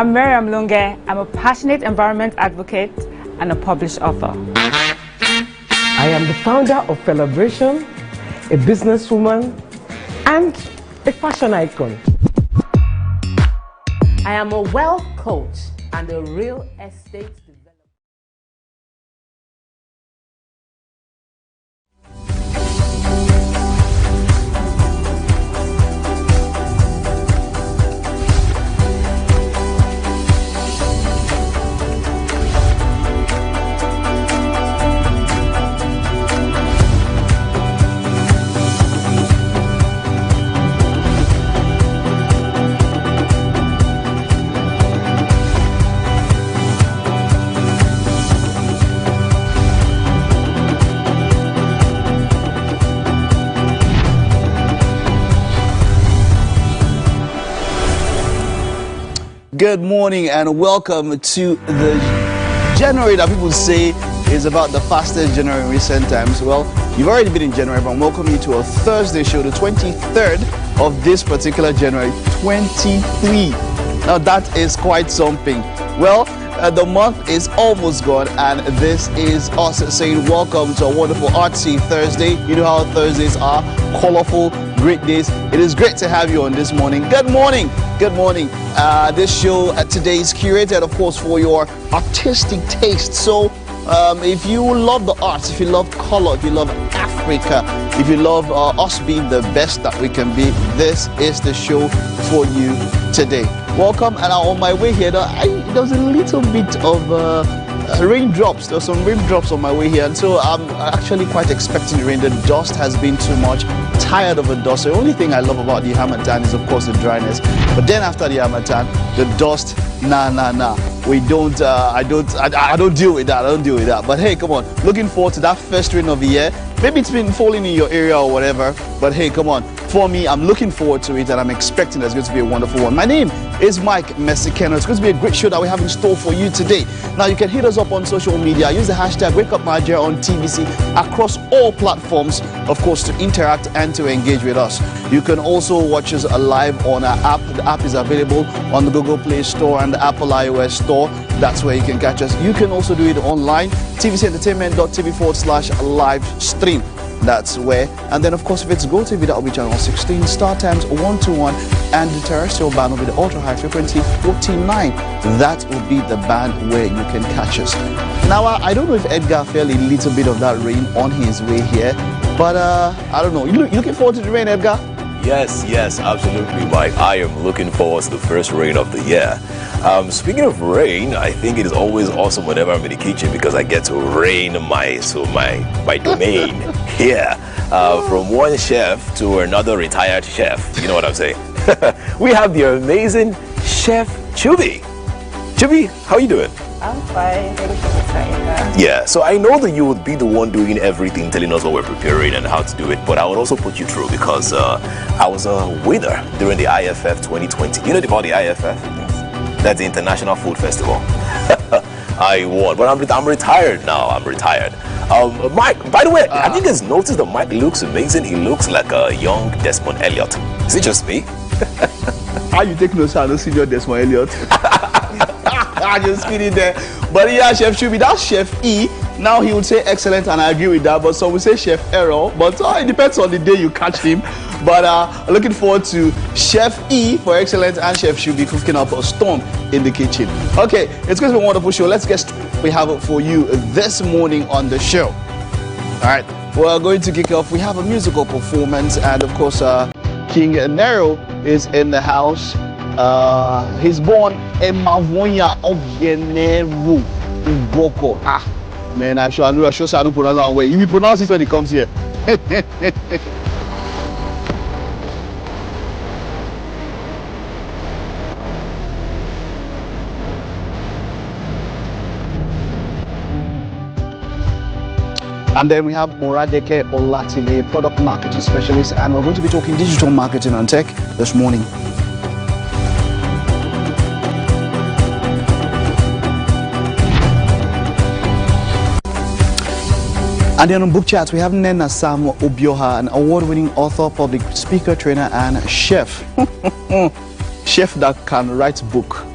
I'm Miriam Lunge. I'm a passionate environment advocate and a published author. I am the founder of Celebration, a businesswoman, and a fashion icon. I am a wealth coach and a real estate developer. Good morning and welcome to the January that people say is about the fastest January in recent times. Well, you've already been in January, but I'm welcoming you to a Thursday show, the 23rd of this particular January, 23. Now that is quite something. Well, the month is almost gone, and this is us saying welcome to a wonderful artsy Thursday. You know how Thursdays are, colorful, great days. It is great to have you on this morning. Good morning. Good morning. This show today is curated, of course, for your artistic taste. So if you love the arts, if you love color, if you love Africa, if you love us being the best that we can be, this is the show for you today. Welcome. And on my way here, there was a little bit of raindrops. There were some raindrops on my way here, and so I'm actually quite expecting the rain. The dust has been too much. Tired of the dust. The only thing I love about the Hamatan is, of course, the dryness. But then after the Hamatan, the dust, nah. We don't. I don't deal with that. I don't deal with that. But hey, come on. Looking forward to that first rain of the year. Maybe it's been falling in your area or whatever. But hey, come on. For me, I'm looking forward to it, and I'm expecting there's going to be a wonderful one. My name is Mike Mexicano. It's going to be a great show that we have in store for you today. Now, you can hit us up on social media. Use the hashtag WakeUpNigeria on TVC across all platforms, of course, to interact and to engage with us. You can also watch us live on our app. The app is available on the Google Play Store and the Apple iOS Store. That's where you can catch us. You can also do it online, tvcentertainment.tv/live stream. That's where. And then, of course, if it's GOTV, that will be channel 16, StarTimes 121, and the terrestrial band will be the ultra high frequency 49. That will be the band where you can catch us. Now, I don't know if Edgar felt a little bit of that rain on his way here, but I don't know. You looking forward to the rain, Edgar? Yes, absolutely, Mike. I am looking forward to the first rain of the year. Speaking of rain, I think it is always awesome whenever I'm in the kitchen because I get to rain my domain here. From one chef to another retired chef. You know what I'm saying? We have the amazing Chef Chubby. Chubby, how are you doing? I'm fine. Thank you for saying that. Yeah, so I know that you would be the one doing everything, telling us what we're preparing and how to do it, but I would also put you through because I was a winner during the IFF 2020. You know about the IFF? Yes. That's the International Food Festival. I won, but I'm retired now. I'm retired. Mike, by the way, have you guys noticed that Mike looks amazing? He looks like a young Desmond Elliott. Is it just me? How you take notes? I don't see your Desmond Elliott. I just kidding there. But yeah, Chef Chubby, that's Chef E. Now he would say excellent, and I agree with that. But some will say Chef Error. But it depends on the day you catch him. But looking forward to Chef E for excellent and Chef Chubby cooking up a storm in the kitchen. Okay, it's going to be a wonderful show. Let's get we have it for you this morning on the show. All right, we're going to kick off. We have a musical performance, and of course, King Nero is in the house. He's born in Mavonya of Yeneru Uboko. Man, I sure I don't pronounce that way. You pronounce it when he comes here. And then we have Moradeke Olatile, product marketing specialist, and we're going to be talking digital marketing and tech this morning. And then on Book Chat, we have Nena Sam Obioha, an award-winning author, public speaker, trainer, and chef. Chef that can write book.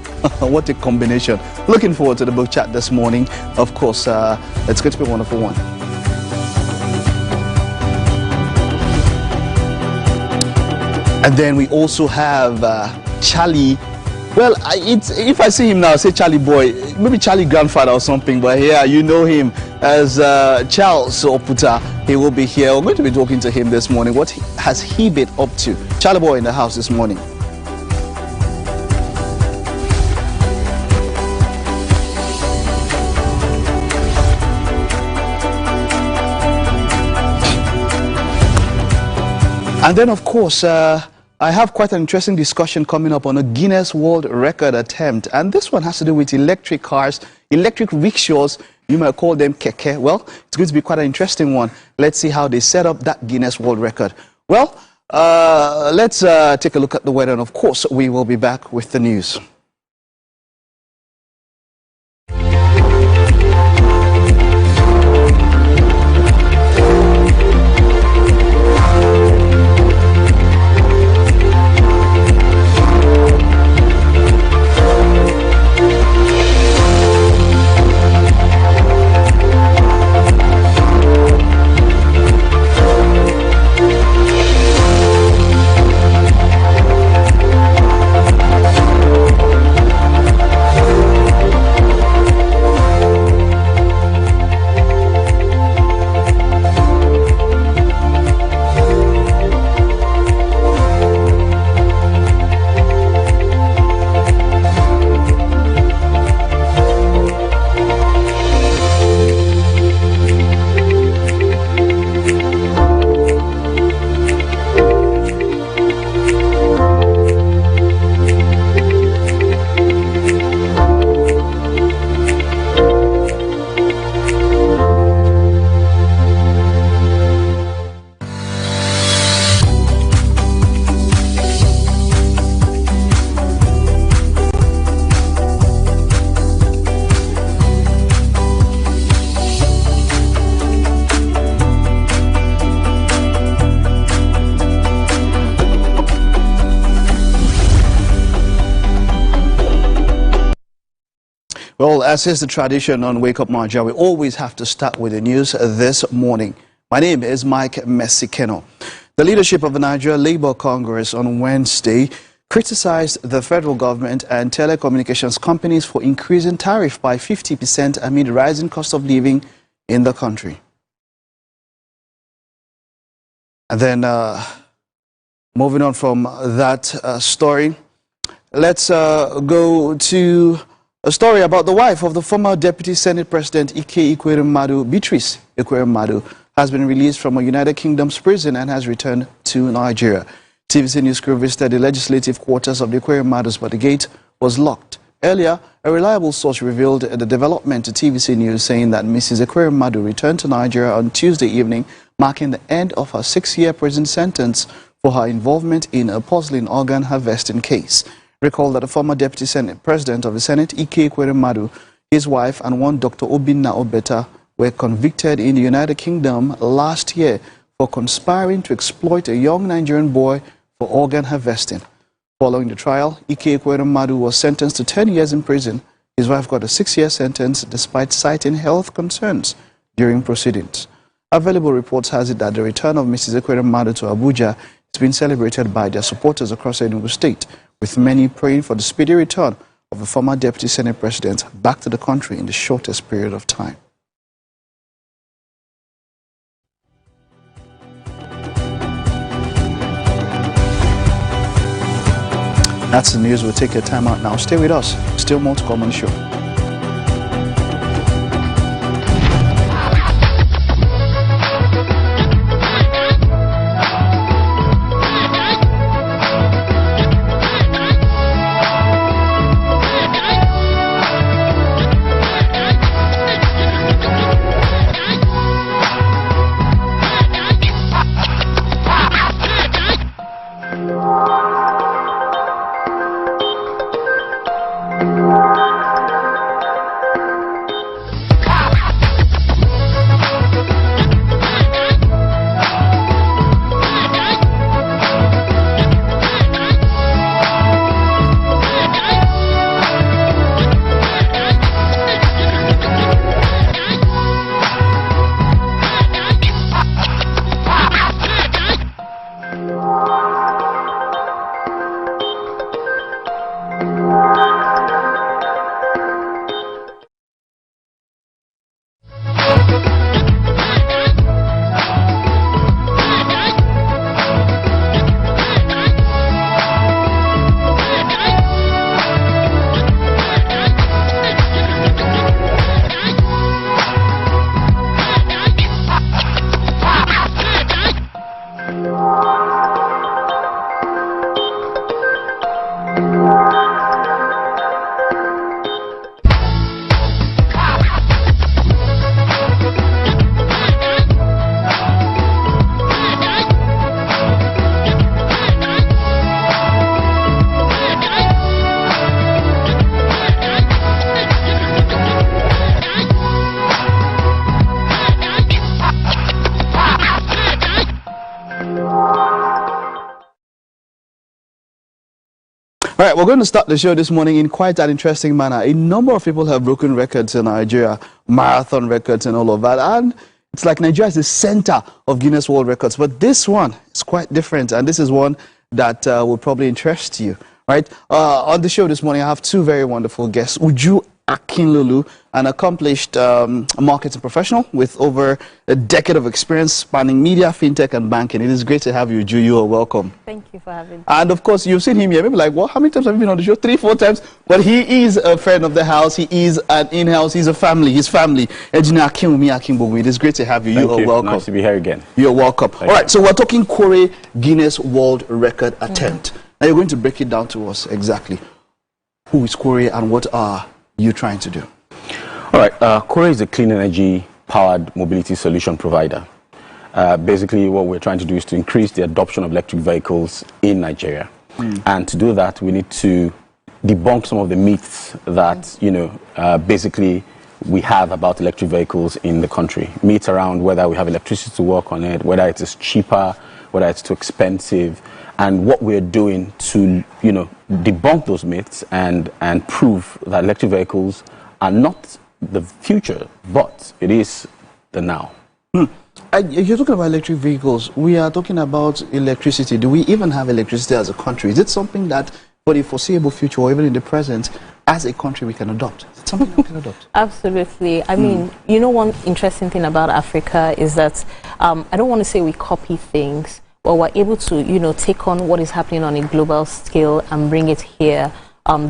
What a combination. Looking forward to the book chat this morning. Of course, it's going to be a wonderful one. And then we also have Charlie. Well, if I see him now, I say Charlie boy, maybe Charlie grandfather or something, but yeah, you know him as Charles Oputa. He will be here. We're going to be talking to him this morning. What has he been up to? Charlie boy in the house this morning. And then, of course, I have quite an interesting discussion coming up on a Guinness World Record attempt. And this one has to do with electric cars, electric rickshaws. You might call them keke. Well, it's going to be quite an interesting one. Let's see how they set up that Guinness World Record. Well, let's take a look at the weather. And, of course, we will be back with the news. Well, as is the tradition on Wake Up Marja, we always have to start with the news this morning. My name is Mike Messikeno. The leadership of the Nigeria Labour Congress on Wednesday criticized the federal government and telecommunications companies for increasing tariff by 50% amid rising cost of living in the country. And then, moving on from that story, let's go to a story about the wife of the former Deputy Senate President Ike Ekweremadu, Beatrice Ekweremadu, has been released from a United Kingdom's prison and has returned to Nigeria. TVC News crew visited the legislative quarters of the Ekweremadus, but the gate was locked. Earlier, a reliable source revealed the development to TVC News, saying that Mrs. Ekweremadu returned to Nigeria on Tuesday evening, marking the end of her 6-year prison sentence for her involvement in a porcelain organ harvesting case. Recall that the former Deputy Senate President of the Senate, Ike Ekweremadu, his wife, and one Dr. Obinna Obeta were convicted in the United Kingdom last year for conspiring to exploit a young Nigerian boy for organ harvesting. Following the trial, Ike Ekweremadu was sentenced to 10 years in prison. His wife got a 6-year sentence despite citing health concerns during proceedings. Available reports has it that the return of Mrs. Ekweremadu to Abuja has been celebrated by their supporters across Enugu State, with many praying for the speedy return of the former Deputy Senate President back to the country in the shortest period of time. That's the news. We'll take a time out now. Stay with us. Still more to come on the show. All right, we're going to start the show this morning in quite an interesting manner. A number of people have broken records in Nigeria, marathon records and all of that. And it's like Nigeria is the center of Guinness World Records. But this one is quite different. And this is one that will probably interest you. Right? On the show this morning, I have two very wonderful guests. Uju Akinlulu, an accomplished marketing professional with over a decade of experience spanning media, fintech, and banking. It is great to have you, Uju. You are welcome. Thank you for having me. And of course, you've seen him here. Maybe like, well, how many times have you been on the show? 3, 4 times. But he is a friend of the house. He is an in-house. He's a family. His family. Engineer Akinwumi Akinbogwe. It is great to have you. You are welcome. Nice to be here again. You're welcome. All right, so we're talking Kore Guinness World Record attempt. Now you're going to break it down to us exactly. Who is Kore and what are you trying to do? All right, Kore is a clean energy powered mobility solution provider. Basically, what we're trying to do is to increase the adoption of electric vehicles in Nigeria. And to do that, we need to debunk some of the myths that, basically we have about electric vehicles in the country. Myths around whether we have electricity to work on it, whether it is cheaper, whether it's too expensive, and what we're doing to, debunk those myths and prove that electric vehicles are not the future, but it is the now. You're talking about electric vehicles. We are talking about electricity. Do we even have electricity as a country? Is it something that for the foreseeable future or even in the present, as a country, we can adopt? Is it something we can adopt? Absolutely. I mean, one interesting thing about Africa is that I don't want to say we copy things, but we're able to, take on what is happening on a global scale and bring it here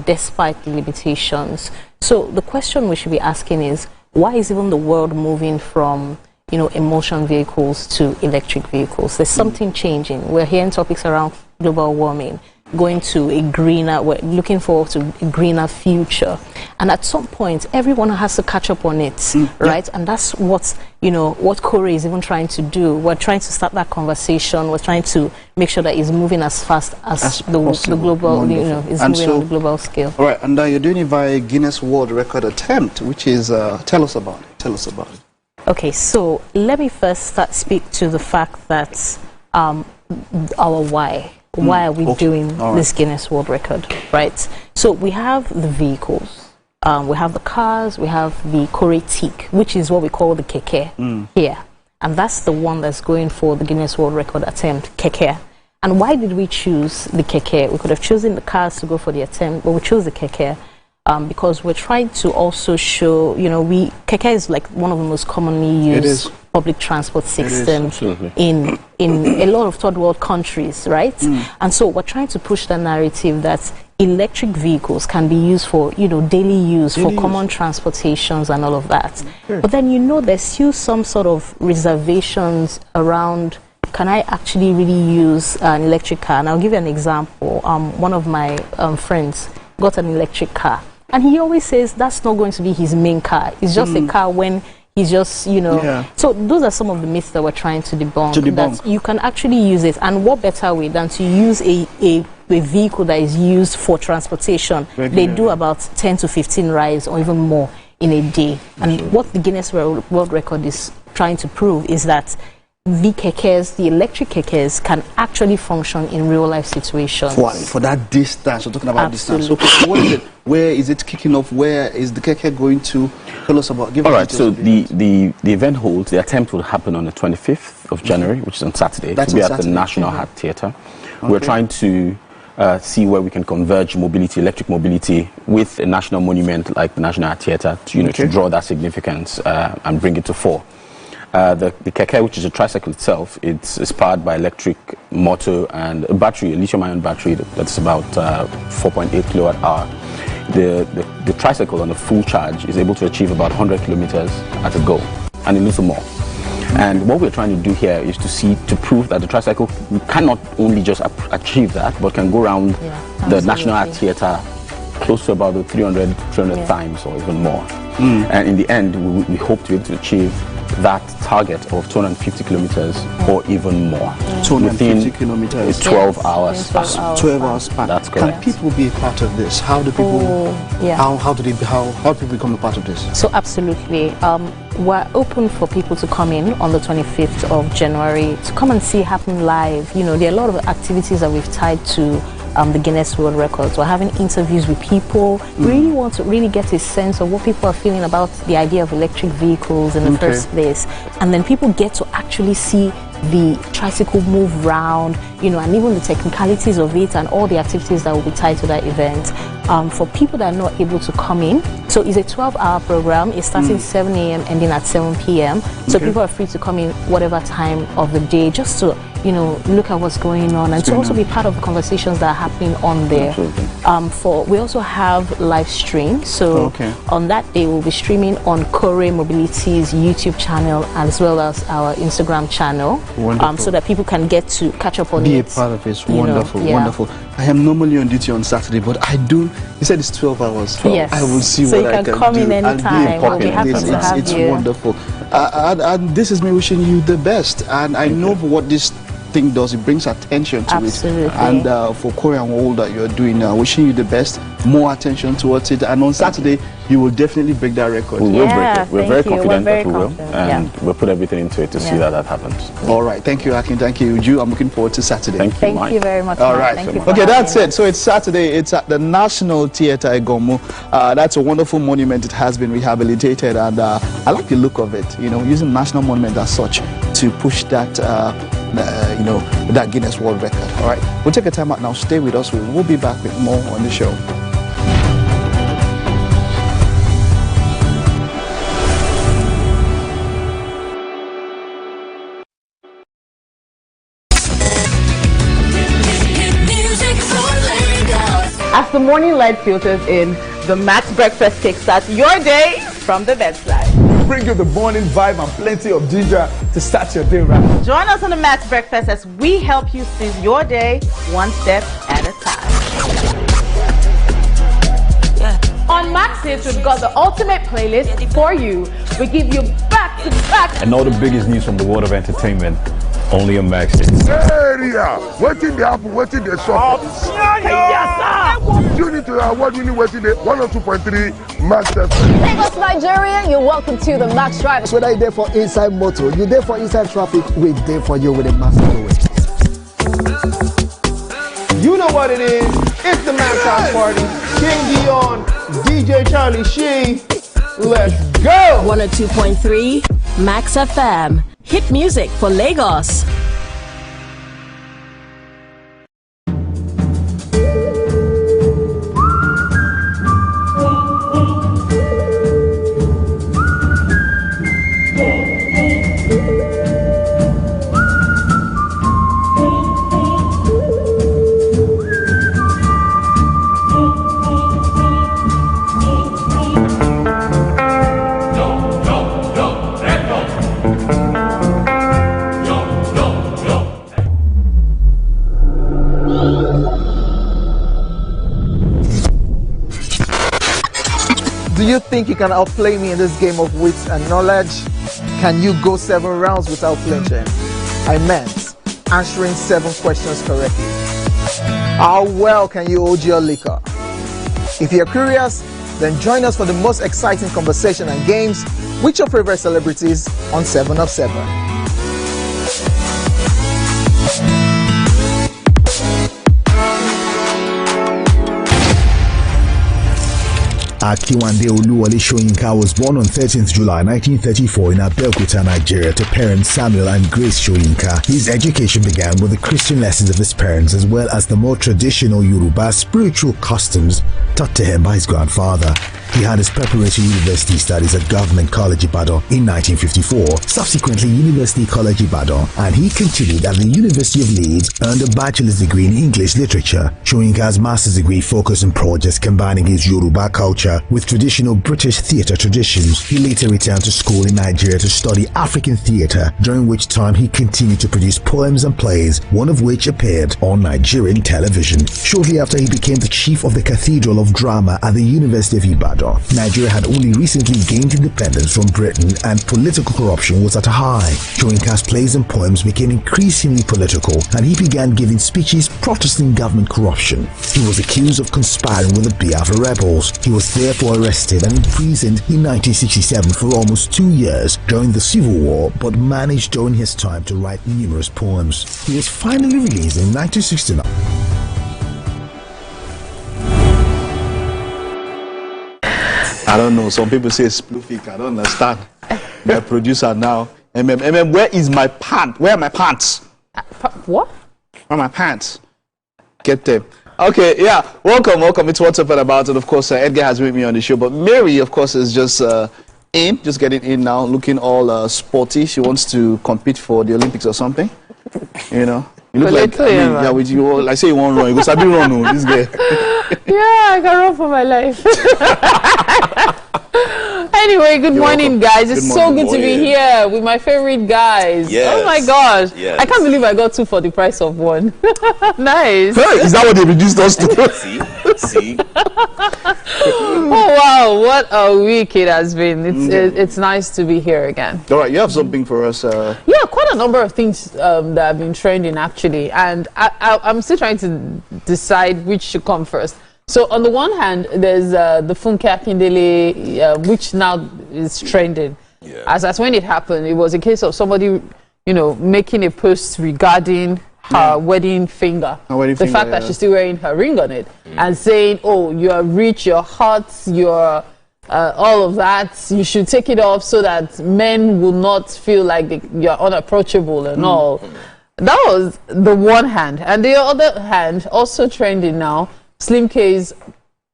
despite the limitations. So the question we should be asking is, why is even the world moving from, emulsion vehicles to electric vehicles? There's something changing. We're hearing topics around global warming, going to a greener, we're looking forward to a greener future. And at some point, everyone has to catch up on it, right? And that's what, what Kore is even trying to do. We're trying to start that conversation. We're trying to make sure that it's moving as fast as the global, is moving on the global scale. All right, and you're doing it via Guinness World Record attempt, which is, tell us about it. Tell us about it. Okay, so let me first speak to the fact that our why. Why are we doing this Guinness World Record, right? So we have the vehicles, we have the cars, we have the Kore Teak, which is what we call the keke here. And that's the one that's going for the Guinness World Record attempt, keke. And why did we choose the keke? We could have chosen the cars to go for the attempt, but we chose the keke because we're trying to also show, keke is like one of the most commonly used public transport systems in a lot of third world countries, right? And so we're trying to push the narrative that electric vehicles can be used for, daily use, for common transportations and all of that. But then, there's still some sort of reservations around, can I actually really use an electric car? And I'll give you an example. One of my friends got an electric car, and he always says that's not going to be his main car. It's just a car when he's just, So those are some of the myths that we're trying to debunk. That you can actually use it. And what better way than to use a vehicle that is used for transportation? They do about 10 to 15 rides or even more in a day. And what the Guinness World Record is trying to prove is that the kekes, the electric kekes, can actually function in real life situations. For that distance, we're talking about distance. So what is it? Where is it kicking off? Where is the keke going to? Tell us about. All right, so the event holds, the attempt will happen on the 25th of January, which is on Saturday. That's to be at the National Art Theatre. We're trying to see where we can converge mobility, electric mobility, with a national monument like the National Art Theatre to draw that significance and bring it to fore. The keke, which is a tricycle itself, it's powered by electric motor and a battery, a lithium-ion battery that's about 4.8 kilowatt hour. The tricycle on a full charge is able to achieve about 100 kilometers at a go, and a little more. And what we're trying to do here is to prove that the tricycle cannot only just achieve that, but can go around the National Art Theatre close to about 300 times or even more. And in the end, we hope to be able to achieve that target of 250 kilometers or even more. 250 kilometers. 12 hours. 12 hours span. That's correct. Can people be a part of this? How do people? How do people become a part of this? So absolutely, we're open for people to come in on the 25th of January to come and see it happen live. There are a lot of activities that we've tied to the Guinness World Records. We're having interviews with people. We really want to really get a sense of what people are feeling about the idea of electric vehicles in the first place. And then people get to actually see the tricycle move round, you know, and even the technicalities of it and all the activities that will be tied to that event. For people that are not able to come in, so it's a 12-hour program. It's starting 7 a.m. ending at 7 p.m. So people are free to come in whatever time of the day, just to, you know, look at what's going on and to also be part of the conversations that are happening on there. We also have live stream. So on that day, we'll be streaming on Kore Mobility's YouTube channel as well as our Instagram channel, so that people can get to catch up on it. Be a part of it. It's wonderful, wonderful. I am normally on duty on Saturday, but I do. You said it's 12 hours. Yes. I will see so what I can do. So you can come in anytime. We'll be happy to have it's you. Wonderful. And this is me wishing you the best. And I know what this thing does. It brings attention to it. And for Kore and Wole that you're doing, wishing you the best. More attention towards it. And on Saturday, you will definitely break that record. We will break it. We're very confident that we will. And we'll put everything into it to see that happens. All right. Thank you, Akin. Thank you, Uju. I'm looking forward to Saturday. Thank you very much. All right. Okay, that's it. So it's Saturday. It's at the National Theatre Egomo. That's a wonderful monument. It has been rehabilitated, and I like the look of it. You know, using national monument as such to push that, you know, that Guinness World Record. All right. We'll take a time out now. Stay with us. We'll be back with more on the show. As the morning light filters in, the Max Breakfast kickstarts your day from the bedside. Bring you the morning vibe and plenty of ginger to start your day right. Join us on the Max Breakfast as we help you seize your day one step at a time. On Max Hits, we've got the ultimate playlist for you. We give you back-to-back. And all the biggest news from the world of entertainment, only on Max Hits. Area, waiting the apple, waiting the shop. You need to award-winning waiting the 102.3 Max FM. Lagos, Nigeria, you're welcome to the Max Drive. Whether you're there for inside motor, you're there for inside traffic, we're there for you with a Max Drive. You know what it is. It's the Max House Party. King Dion, DJ Charlie Shee. Let's go. 102.3 Max FM. Hit music for Lagos. Do you think you can outplay me in this game of wits and knowledge? Can you go 7 rounds without flinching? I meant answering 7 questions correctly. How well can you hold your liquor? If you're curious, then join us for the most exciting conversation and games with your favorite celebrities on 7 of 7. Akiwande Wole Soyinka was born on 13th July 1934 in Abeokuta, Nigeria, to parents Samuel and Grace Soyinka. His education began with the Christian lessons of his parents as well as the more traditional Yoruba spiritual customs taught to him by his grandfather. He had his preparatory university studies at Government College Ibadan in 1954, subsequently University College Ibadan, and he continued at the University of Leeds, earned a bachelor's degree in English literature. Soyinka's master's degree focused on projects combining his Yoruba culture with traditional British theatre traditions. He later returned to school in Nigeria to study African theatre, during which time he continued to produce poems and plays, one of which appeared on Nigerian television. Shortly after, he became the chief of the Cathedral of Drama at the University of Ibadan. Nigeria had only recently gained independence from Britain and political corruption was at a high. Soyinka's plays and poems became increasingly political and he began giving speeches protesting government corruption. He was accused of conspiring with the Biafra rebels. He was therefore arrested and imprisoned in 1967 for almost 2 years during the Civil War, but managed during his time to write numerous poems. He was finally released in 1969. I don't know. Some people say splufic. I don't understand. My producer now. Where is my pant? Where are my pants? What? Where are my pants? Get them. Okay, yeah. Welcome. It's What's Up and About. And of course, Edgar has with me on the show. But Mary, of course, is just getting in now, looking all sporty. She wants to compete for the Olympics or something. You know. You look like, with you, like say you won't run. You go, Sabi run, this guy. Yeah, I can run for my life. Anyway, good morning, guys. It's so good to be here with my favorite guys. Yes. Oh my gosh. Yes. I can't believe I got 2 for the price of 1. Nice. Hey, is that what they reduced us to? See? Oh, wow. What a week it has been. It's nice to be here again. All right, you have something for us. Yeah, quite a number of things that have been trending, actually. And I'm still trying to decide which should come first. So on the one hand, there's the Funke Akindele, which now is trending. Yeah. As when it happened, it was a case of somebody, making a post regarding her wedding finger. The fact that she's still wearing her ring on it. And saying, oh, you're rich, you're hot, you're all of that. You should take it off so that men will not feel like you're unapproachable and all. That was the one hand. And the other hand, also trending now, Slim K's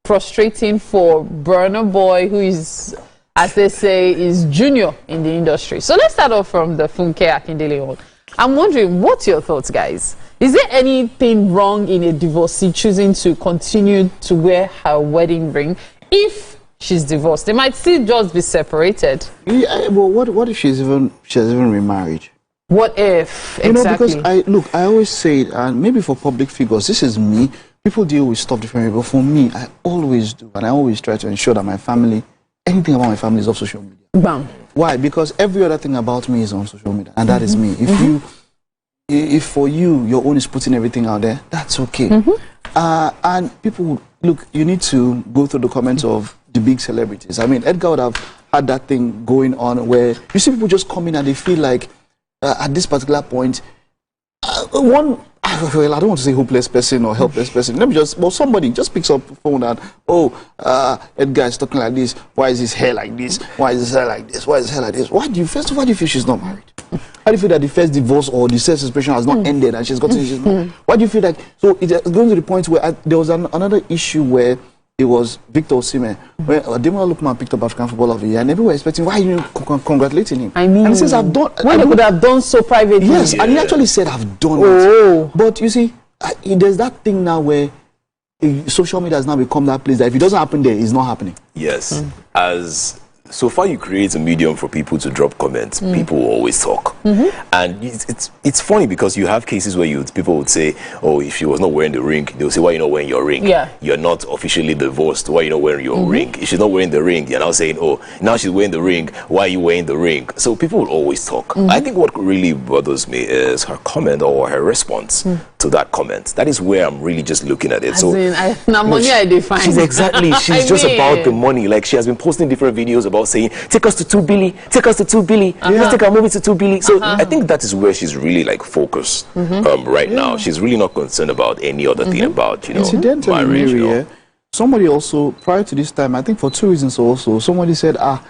frustrating for Burna Boy, who is, as they say, is junior in the industry. So let's start off from the Funke Akindele one. I'm wondering, what's your thoughts, guys? Is there anything wrong in a divorcee choosing to continue to wear her wedding ring if she's divorced? They might still just be separated. Yeah, well, what if she has even remarried? What if? Because I always say it, and maybe for public figures, this is me. People deal with stuff differently, but for me, I always do, and I always try to ensure that my family, anything about my family is off social media. Bam. Why? Because every other thing about me is on social media, and that is me. If for you, your own is putting everything out there, that's okay. And people, look, you need to go through the comments of the big celebrities. I mean, Edgar would have had that thing going on where you see people just come in and they feel like at this particular point, I don't want to say hopeless person or helpless person. Let me somebody just picks up the phone and, Edgar is talking like this. Why is his hair like this? Why is his hair like this? Why is his hair like this? Why do you feel she's not married? How do you feel that the first divorce or the sex separation has not ended and she's not? Why do you feel like, so it's going to the point where there was another issue where it was Victor Osimhen, where Demola Lookman picked up African Footballer of the Year, and everyone were expecting, why are you congratulating him? I mean, and since I've done, when they could have done so privately. Yes, and he actually said, I've done it. But you see, there's that thing now where social media has now become that place that if it doesn't happen there, it's not happening. Yes, as so far you create a medium for people to drop comments, people will always talk. And it's funny because you have cases where people would say, oh, if she was not wearing the ring, they'll say, why are you not wearing your ring? You're not officially divorced, why are you not wearing your ring? If she's not wearing the ring, you're now saying, oh, now she's wearing the ring, why are you wearing the ring? So people will always talk. I think what really bothers me is her comment or her response to that comment. That is where I'm really just looking at it. She's exactly, she's just about the money. Like, she has been posting different videos about saying, take us to 2 billion, take us to 2 billion, let's take our movie to 2 billion. So I think that is where she's really like focused right now. She's really not concerned about any other thing about, incidentally, marriage. Mary, somebody also, prior to this time, I think for 2 reasons also, somebody said, why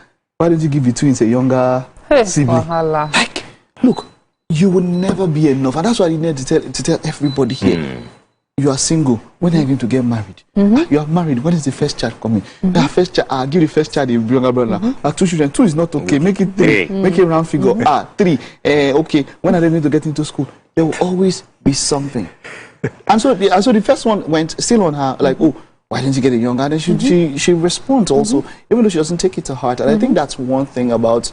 don't you give it to a younger sibling? Like, look, you will never be enough. And that's why you need to tell everybody here. You are single. When are you going to get married? You are married. When is the first child coming? The first child, give the first child a younger brother. 2 children. 2 is not okay. Make it 3. Make it round figure. 3. Okay. When are they going to get into school? There will always be something. And so the first one went still on her, like, oh, why didn't you get a younger? And then she responds also, even though she doesn't take it to heart. And I think that's one thing about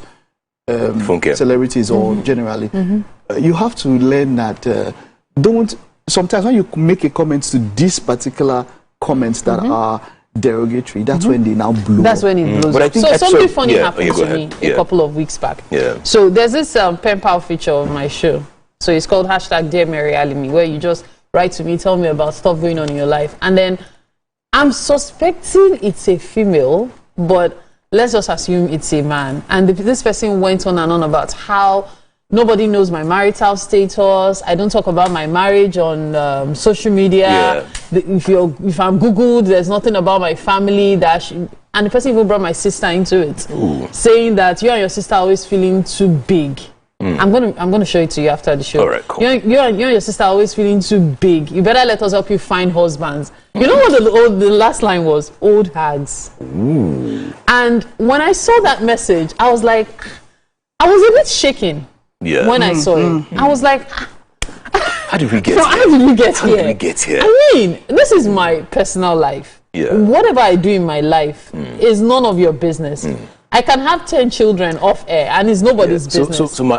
celebrities or generally. You have to learn that sometimes when you make a comment to these particular comments that are derogatory, that's when they now blow. That's when it blows. But I think so something funny happened to me a couple of weeks back. So there's this pen pal feature of my show. So it's called #Dear Mary Alimi, where you just write to me, tell me about stuff going on in your life. And then I'm suspecting it's a female, but let's just assume it's a man. And this person went on and on about how nobody knows my marital status. I don't talk about my marriage on social media. If I'm Googled, there's nothing about my family. And the person even brought my sister into it, saying that you and your sister are always feeling too big. I'm gonna show it to you after the show. All right, cool. You and your sister are always feeling too big. You better let us help you find husbands. You know what the last line was? Old hags. And when I saw that message, I was like, I was a bit shaken. Yeah. When I saw it, I was like, how did we get here? How did we get here? How did we get here? I mean, this is my personal life. Yeah. Whatever I do in my life is none of your business. I can have 10 children off air and it's nobody's business. So my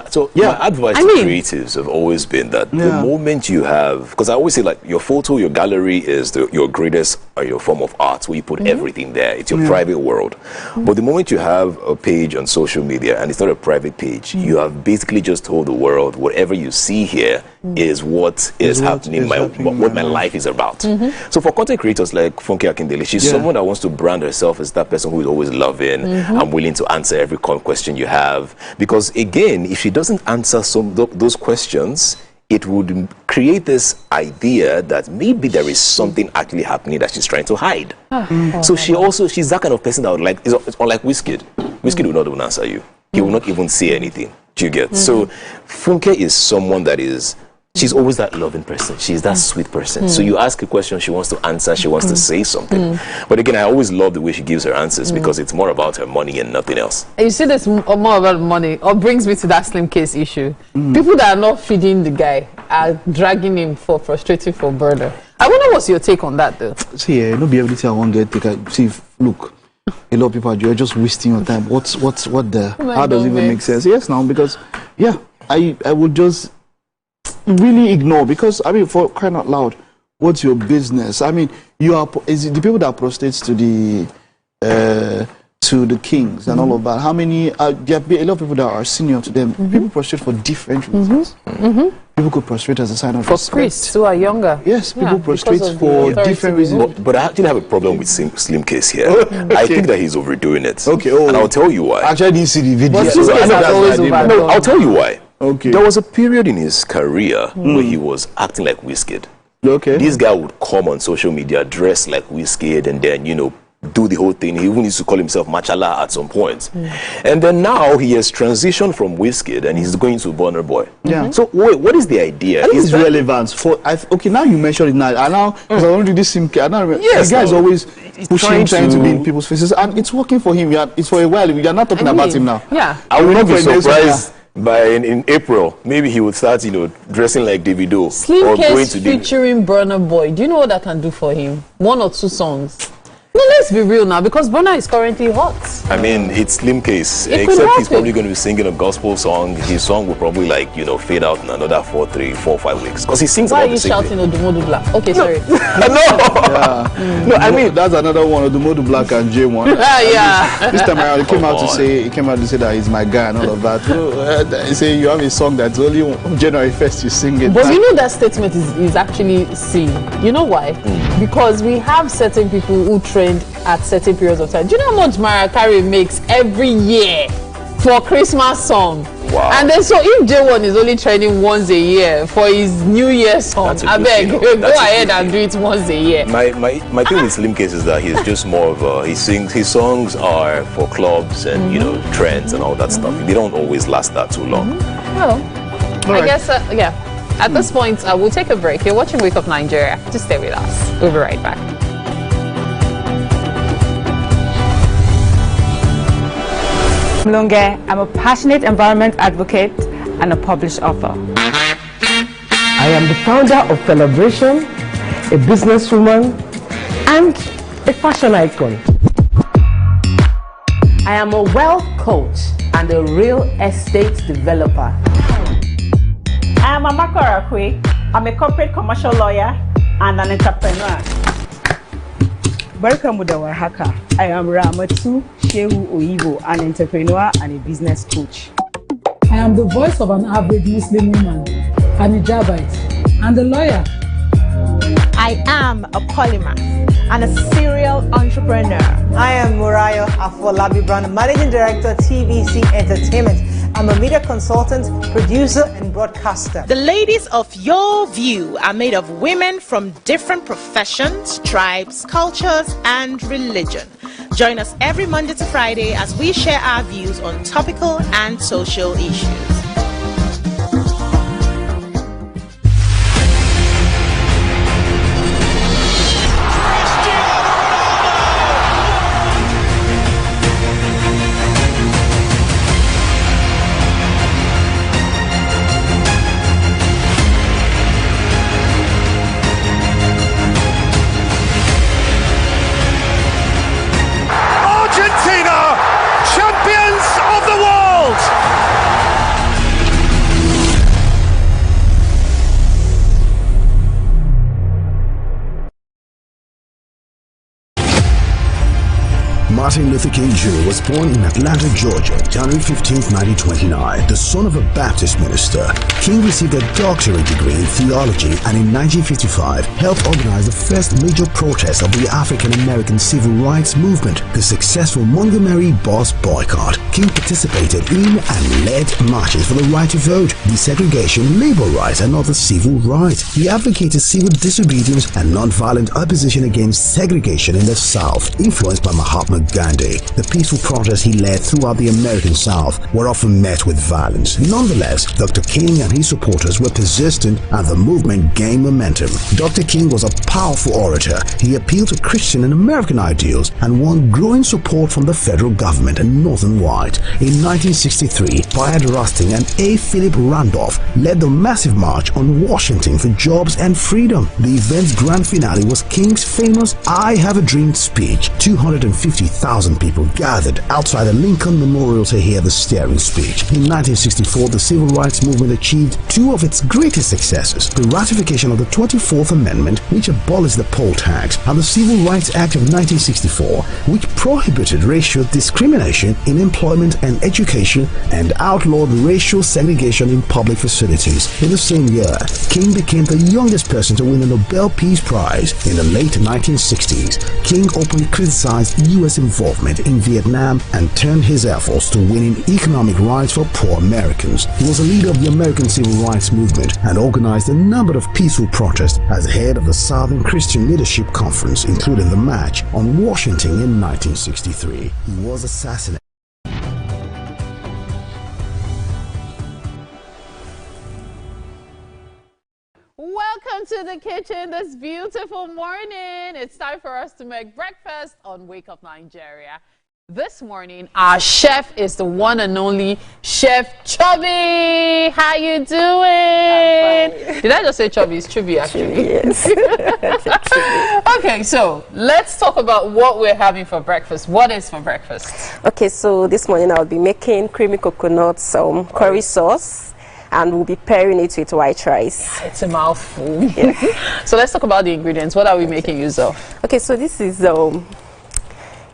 advice to creatives have always been that the moment you have, because I always say like your photo, your gallery is your greatest your form of art where you put everything there. It's your private world. But the moment you have a page on social media and it's not a private page, you have basically just told the world whatever you see here is what is happening, what my life is about. So for content creators like Funke Akindele, she's someone that wants to brand herself as that person who is always loving and willing to answer every question you have, because again, if she doesn't answer those questions, it would create this idea that maybe there is something actually happening that she's trying to hide. So she's that kind of person that would like, it's unlike Wizkid. Wizkid will not even answer you. He will not even say anything. Do you get? So Funke is someone that is, she's always that loving person. She's that sweet person. So you ask a question, she wants to answer, she wants to say something. But again, I always love the way she gives her answers because it's more about her money and nothing else. And you see this more about money, or brings me to that slim case issue. People that are not feeding the guy are dragging him for frustrating for burner. I wonder what's your take on that though? See, no be everything I want to get. See, look, a lot of people are just wasting your time. What the? How does it even make sense? Yes, now, because I would just really ignore, because I mean, for crying out loud, what's your business? I mean, is it the people that prostrate to the kings and all of that? How many? There are a lot of people that are senior to them. People prostrate for different reasons. People could prostrate as a sign of respect. For priests who are younger. Yes, people prostrate for different reasons. But I actually have a problem with Slim Case here. I think that he's overdoing it. Okay, and I'll tell you why. Actually, I didn't see the video. No, I'll tell you why. Okay. There was a period in his career where he was acting like Wizkid. Okay. This guy would come on social media dressed like Wizkid and then, do the whole thing. He even used to call himself Machala at some point. And then now he has transitioned from Wizkid and he's going to Burna Boy. So wait, what is the idea? Is relevance for okay, now you mentioned it now. And now because I don't do this I don't remember. Yes, the guy is always pushing, trying to be in people's faces, and it's working for him. It's for a while. We are not talking about him now. I will not be surprised by in April, maybe he would start, dressing like Davido. Slim Case featuring Burna Boy. Do you know what that can do for him? 1 or 2 songs. No, let's be real now, because Burna is currently hot. I mean, it's Slim Case, except he's probably going to be singing a gospel song. His song will probably fade out in another 4 or 5 weeks, because he sings about the same thing. Why are you shouting Odumodu Black? Okay, sorry. No, I mean that's another one, Odumodu Black and J1. This time around, he came out to say that he's my guy and all of that. He say you have a song that's only on January 1st you sing it. But you know that statement is actually silly. You know why? Because we have certain people who trend at certain periods of time. Do you know how much Mariah Carey makes every year for Christmas song? Wow. And then so if J1 is only trending once a year for his New Year song, I beg, go ahead and do it once a year. My thing with Slim Case is that he's just more of his songs are for clubs and trends and all that stuff. They don't always last that too long. Well, I guess at this point we'll take a break. You're watching Wake Up Nigeria. Just stay with us. We'll be right back. Mlunge, I'm a passionate environment advocate and a published author. I am the founder of Celebration, a businesswoman, and a fashion icon. I am a wealth coach and a real estate developer. I am Amaka Rakwe. I'm a corporate commercial lawyer and an entrepreneur. Welcome to our hacker. I am Ramatu Shehu Oyibo, an entrepreneur and a business coach. I am the voice of an average Muslim woman, an hijabite, and a lawyer. I am a polymath and a serial entrepreneur. I am Murayo Afolabi Brown, Managing Director, TVC Entertainment, I'm a media consultant, producer, and broadcaster. The ladies of Your View are made of women from different professions, tribes, cultures, and religion. Join us every Monday to Friday as we share our views on topical and social issues. Martin Luther King Jr. was born in Atlanta, Georgia, January 15, 1929. The son of a Baptist minister, King received a doctorate degree in theology and in 1955 helped organize the first major protest of the African American civil rights movement, the successful Montgomery bus boycott. King participated in and led marches for the right to vote, desegregation, labor rights, and other civil rights. He advocated civil disobedience and nonviolent opposition against segregation in the South, influenced by Mahatma Gandhi. The peaceful protests he led throughout the American South were often met with violence. Nonetheless, Dr. King and his supporters were persistent and the movement gained momentum. Dr. King was a powerful orator. He appealed to Christian and American ideals and won growing support from the federal government and Northern White. In 1963, Bayard Rustin and A. Philip Randolph led the massive march on Washington for jobs and freedom. The event's grand finale was King's famous I Have a Dream speech. 250,000 people gathered outside the Lincoln Memorial to hear the stirring speech. In 1964, the civil rights movement achieved two of its greatest successes: the ratification of the 24th Amendment, which abolished the poll tax, and the Civil Rights Act of 1964, which prohibited racial discrimination in employment and education and outlawed racial segregation in public facilities. In the same year, King became the youngest person to win a Nobel Peace Prize. In the late 1960s, King openly criticized U.S. involvement in Vietnam and turned his efforts to winning economic rights for poor Americans. He was a leader of the American Civil Rights Movement and organized a number of peaceful protests as head of the Southern Christian Leadership Conference, including the March on Washington in 1963. He was assassinated. Welcome to the kitchen this beautiful morning. It's time for us to make breakfast on Wake Up Nigeria. This morning, our chef is the one and only Chef Chubby. How you doing? Did I just say Chubby? It's Chubby, actually. Yes. Okay, so let's talk about what we're having for breakfast. What is for breakfast? Okay, so this morning I'll be making creamy coconut curry sauce, and we'll be pairing it with white rice. It's a mouthful. Yeah. So let's talk about the ingredients. What are we making use of? Okay, so this is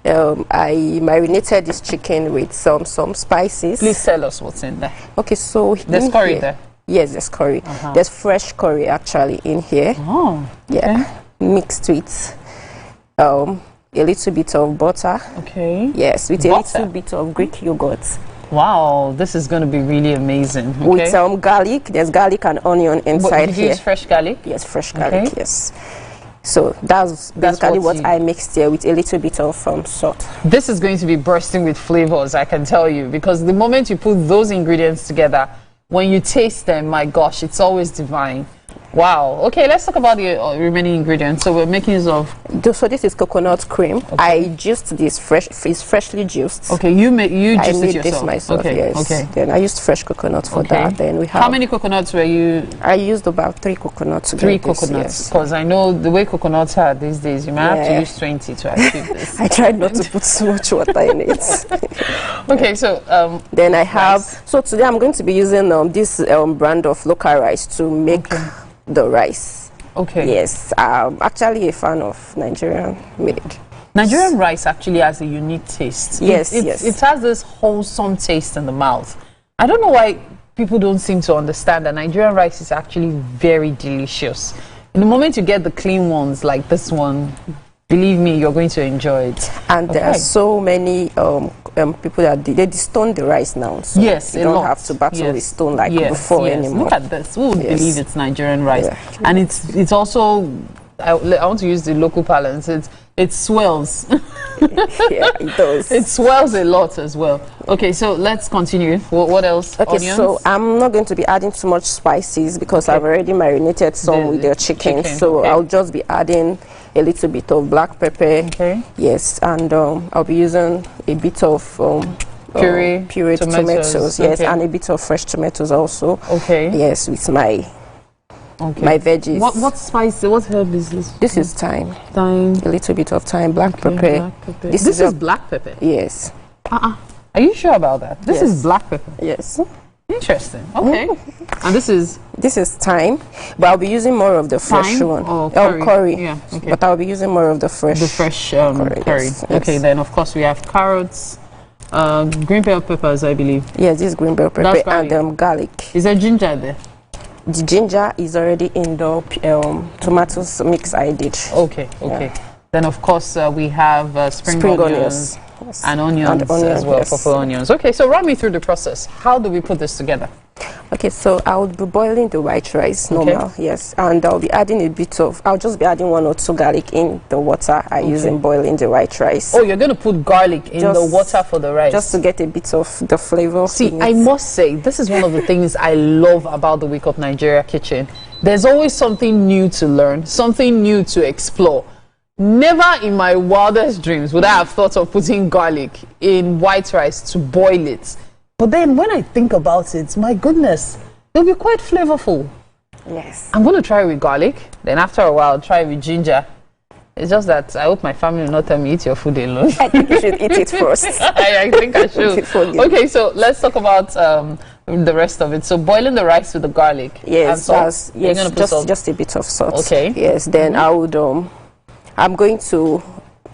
I marinated this chicken with some spices. Please tell us what's in there. Okay, so there's curry there. Yes, there's curry. There's fresh curry actually in here. Oh, okay. Yeah, mixed with a little bit of butter. Okay. Yes, with a little bit of Greek yogurt. Wow, this is going to be really amazing. Okay. With some garlic. There's garlic and onion inside here. Use fresh garlic? Yes, fresh garlic. Yes. So that's basically what I mixed here with a little bit of salt. This is going to be bursting with flavors, I can tell you, because the moment you put those ingredients together, when you taste them, my gosh, it's always divine. Wow. Okay, let's talk about the remaining ingredients. So we're making use of. So this is coconut cream. Okay. I juiced this it's freshly juiced. Okay, you juiced it yourself. I made this myself. Okay. Yes. Okay. Then I used fresh coconut for that. Then we have. How many coconuts were you? I used about 3 coconuts. 3 coconuts. Because I know the way coconuts are these days, you might have to use 20 to achieve this. I tried not to put so much water in it. Okay, so then I have. So today I'm going to be using this brand of local rice to make. The rice. Okay. Yes, I'm actually a fan of Nigerian made. Nigerian rice actually has a unique taste. Yes, it has this wholesome taste in the mouth. I don't know why people don't seem to understand that Nigerian rice is actually very delicious. In the moment you get the clean ones like this one, Believe me, you're going to enjoy it. And there are so many people that they stone the rice now. So yes, you don't have to battle with stone like before anymore. Look at this. Who would believe it's Nigerian rice? Yeah. And it's also, I want to use the local parlance, it swells. Yeah, it does. It swells a lot as well. Okay, so let's continue. What else? Okay, Onions? so I'm not going to be adding too much spices because I've already marinated some with the chicken. So I'll just be adding a little bit of black pepper. Okay. Yes, and I'll be using a bit of pureed tomatoes. Yes, and a bit of fresh tomatoes also. Okay. Yes, with my veggies. What spice? What herb is this? This is thyme. Thyme. A little bit of thyme, black pepper. Black pepper. This is black pepper? Yes. Are you sure about that? This is black pepper? Yes. Interesting. Okay. And this is thyme, but I'll be using more of the fresh one. Oh, curry. Yeah. Okay. But I'll be using more of the fresh. The fresh curry. Yes. Okay. Then of course we have carrots, green bell peppers, I believe. Yes, this is green bell pepper and garlic. Is there ginger there? The ginger is already in the tomatoes mix I did. Okay. Okay. Yeah. Then of course we have spring onions. Yes. And onions as well, purple onions. Okay, so run me through the process. How do we put this together? Okay, so I'll be boiling the white rice, normal, yes. And I'll be adding I'll just be adding 1 or 2 garlic in the water I use in boiling the white rice. Oh, you're going to put garlic in the water for the rice? Just to get a bit of the flavor. See, I must say, this is one of the things I love about the Wake Up Nigeria kitchen. There's always something new to learn, something new to explore. Never in my wildest dreams would I have thought of putting garlic in white rice to boil it. But then when I think about it, my goodness, it'll be quite flavorful. Yes. I'm going to try it with garlic. Then after a while, try it with ginger. It's just that I hope my family will not tell me eat your food alone. I think you should eat it first. I think I should. Okay, so let's talk about the rest of it. So boiling the rice with the garlic. Yes, and salt. Yes, just a bit of salt. Okay. Yes, then I would I'm going to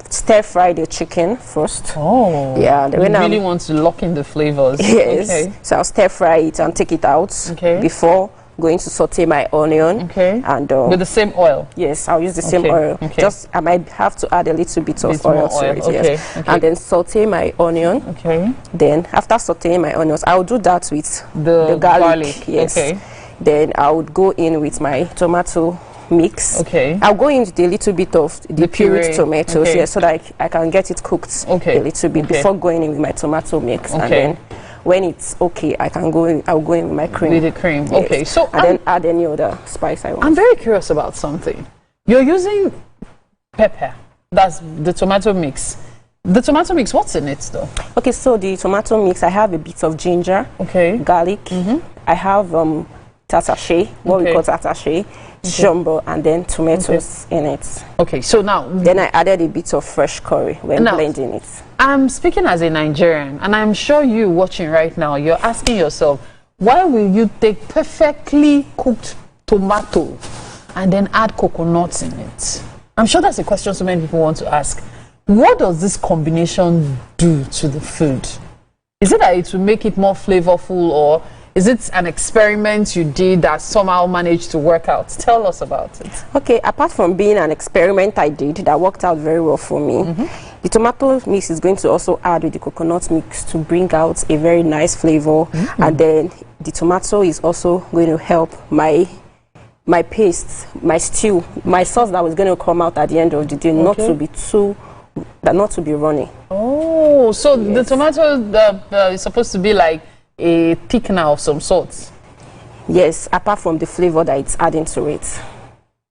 stir fry the chicken first. Oh. Yeah. You really want to lock in the flavors. Yes. Okay. So I'll stir fry it and take it out before going to saute my onion. Okay. And with the same oil? Yes, I'll use the same oil. Okay. Just I might have to add a little bit of oil to it. Yes. Okay. And then saute my onion. Okay. Then after sauteing my onions, I'll do that with the garlic. Yes. Okay. Then I would go in with my tomato mix. Okay. I'll go into a little bit of the pureed tomatoes, so that I can get it cooked a little bit before going in with my tomato mix. And then when it's okay, I'll go in with my cream. With the cream. Yes. Okay. So and then add any other spice I want. I'm very curious about something. You're using pepper. That's the tomato mix. The tomato mix, what's in it though? Okay, so the tomato mix, I have a bit of ginger, garlic. I have tattache, what we call tattache, jumbo, and then tomatoes in it. Okay, so now then I added a bit of fresh curry when blending it. I'm speaking as a Nigerian, and I'm sure you watching right now, you're asking yourself, why will you take perfectly cooked tomato and then add coconuts in it? I'm sure that's a question so many people want to ask. What does this combination do to the food? Is it that it will make it more flavorful, or is it an experiment you did that somehow managed to work out? Tell us about it. Okay, apart from being an experiment I did that worked out very well for me, the tomato mix is going to also add with the coconut mix to bring out a very nice flavor. And then the tomato is also going to help my paste, my stew, my sauce that was going to come out at the end of the day, not to be runny. Oh, so the tomato is supposed to be like a thickener of some sort. Yes, apart from the flavor that it's adding to it.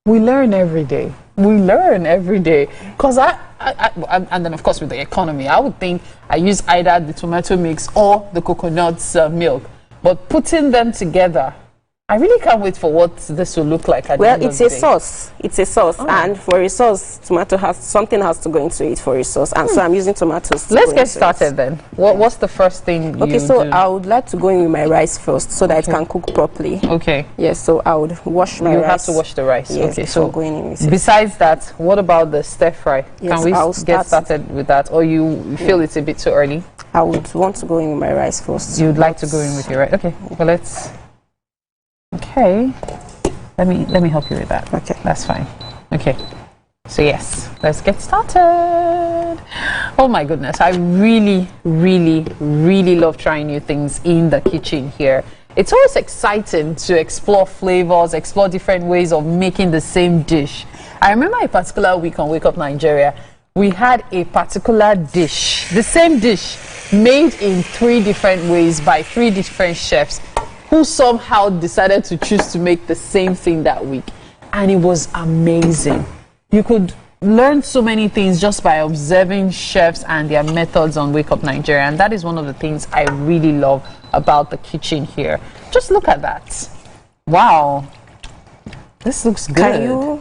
We learn every day. Because and then of course with the economy, I would think I use either the tomato mix or the coconut milk. But putting them together, I really can't wait for what this will look like at the end of the day. It's a sauce. And for a sauce, something has to go into it for a sauce. And so I'm using tomatoes. Let's get started then. What's the first thing you do? I would like to go in with my rice first so that it can cook properly. Okay. Yes, so I would wash my rice. You have to wash the rice. Yes, okay, so going in with it. Besides that, what about the stir fry? Yes, can we get started with that, or you feel it's a bit too early? I would want to go in with my rice first. You'd like to go in with your rice? Okay, well let's... Okay, let me help you with that. Okay, that's fine. Okay, So yes, let's get started. Oh my goodness, I really love trying new things in the kitchen here. It's always exciting to explore flavors, explore different ways of making the same dish. I remember a particular week on Wake Up Nigeria, we had a particular dish, the same dish, made in 3 different ways by 3 different chefs who somehow decided to choose to make the same thing that week. And it was amazing. You could learn so many things just by observing chefs and their methods on Wake Up Nigeria, and that is one of the things I really love about the kitchen here. Just look at that. Wow. This looks good.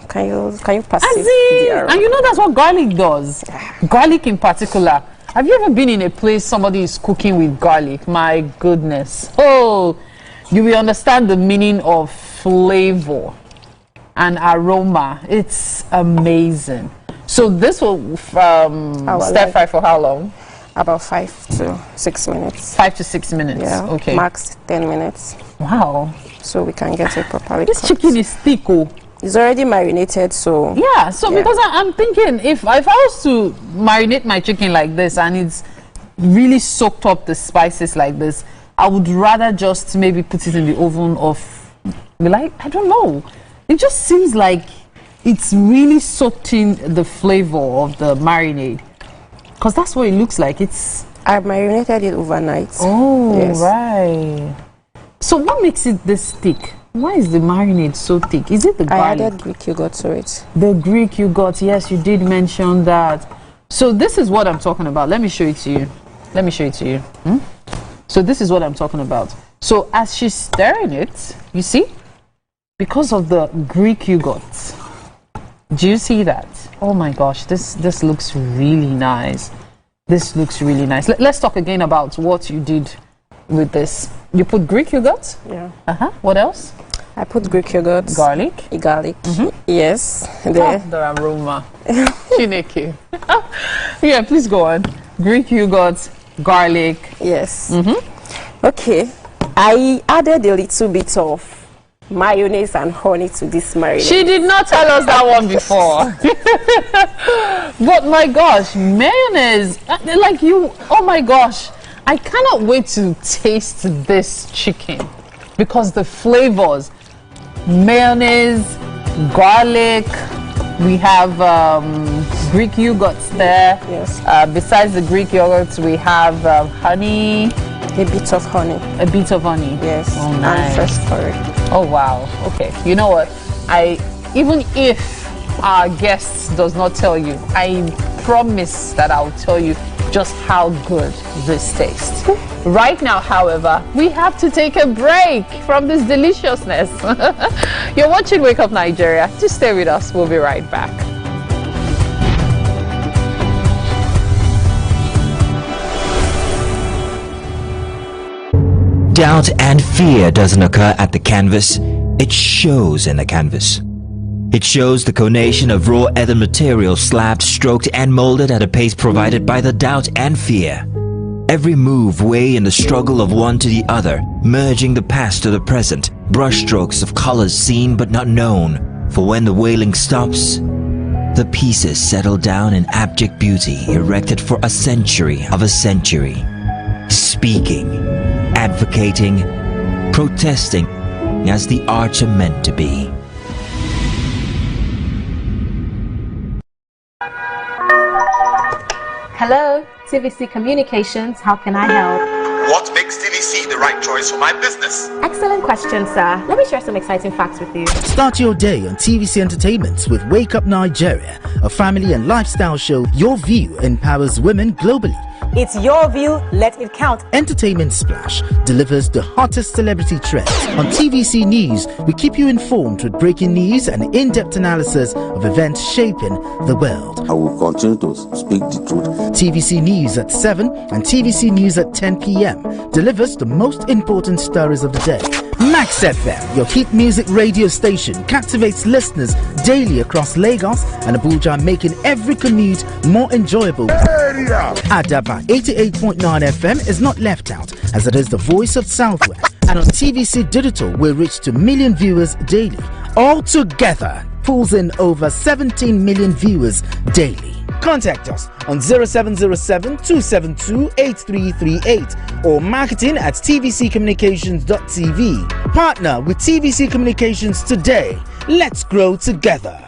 Can you pass it? And you know that's what garlic does. Garlic in particular. Have you ever been in a place somebody is cooking with garlic? My goodness. Oh, you will understand the meaning of flavor and aroma. It's amazing. So this will stir fry for how long? About 5 to 6 minutes. 5 to 6 minutes. Yeah. Okay. Max 10 minutes. Wow. So we can get it properly. This chicken is thick. It's already marinated, so yeah. So because I'm thinking if I was to marinate my chicken like this and it's really soaked up the spices like this, I would rather just maybe put it in the oven I don't know. It just seems like it's really soaked in the flavor of the marinade. Because that's what it looks like. I marinated it overnight. Oh, yes. Right. So what makes it this thick? Why is the marinade so thick? Is it the garlic? I added Greek yogurt to it. The Greek yogurt, yes, you did mention that. So this is what I'm talking about. Let me show it to you. So this is what I'm talking about. So as she's stirring it, you see? Because of the Greek yogurt. Do you see that? Oh my gosh, this looks really nice. This looks really nice. Let's talk again about what you did with this. You put Greek yogurt? Yeah. What else? I put Greek yogurt. Garlic? Garlic. Yes. The aroma. Chineke. Yeah, please go on. Greek yogurt, garlic. Yes. Okay. I added a little bit of mayonnaise and honey to this marinade. She did not tell us that one before. But my gosh, mayonnaise, oh my gosh, I cannot wait to taste this chicken because the flavors, mayonnaise, garlic, we have Greek yogurts there. Yes. Besides the Greek yogurts, we have honey. A bit of honey. A bit of honey. Yes. Oh, nice. And fresh curry. Oh wow. Okay. You know what? Even if our guests does not tell you, I promise that I'll tell you just how good this tastes. Right now, however, we have to take a break from this deliciousness. You're watching Wake Up Nigeria. Just stay with us. We'll be right back. Doubt and fear doesn't occur at the canvas, it shows in the canvas. It shows the conation of raw ether material slabbed, stroked and molded at a pace provided by the doubt and fear. Every move way in the struggle of one to the other, merging the past to the present, brushstrokes of colors seen but not known. For when the wailing stops, the pieces settle down in abject beauty erected for a century of a century. Speaking, advocating, protesting as the arts are meant to be. Hello, TVC Communications. How can I help? What makes TVC the right choice for my business? Excellent question, sir. Let me share some exciting facts with you. Start your day on TVC Entertainment with Wake Up Nigeria, a family and lifestyle show. Your view empowers women globally. It's your view, let it count. Entertainment Splash delivers the hottest celebrity trends. On TVC News, we keep you informed with breaking news and in-depth analysis of events shaping the world. I will continue to speak the truth. TVC News at 7 and TVC News at 10 p.m. delivers the most important stories of the day. Max FM, your hit music radio station, captivates listeners daily across Lagos and Abuja, making every commute more enjoyable. Adaba 88.9 FM is not left out, as it is the voice of Southwest. And on TVC Digital, we reach to million viewers daily. All together, pulls in over 17 million viewers daily. Contact us on 0707-272-8338 or marketing@tvccommunications.tv. Partner with TVC Communications today. Let's grow together.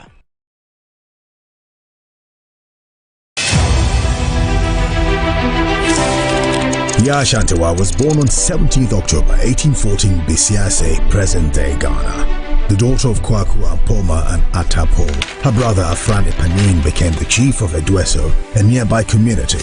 Yaa Asantewaa was born on 17th October 1814 Bisiase, present-day Ghana. The daughter of Kwaku Ampoma and Atapo, her brother Afrani Panin became the chief of Edweso, a nearby community.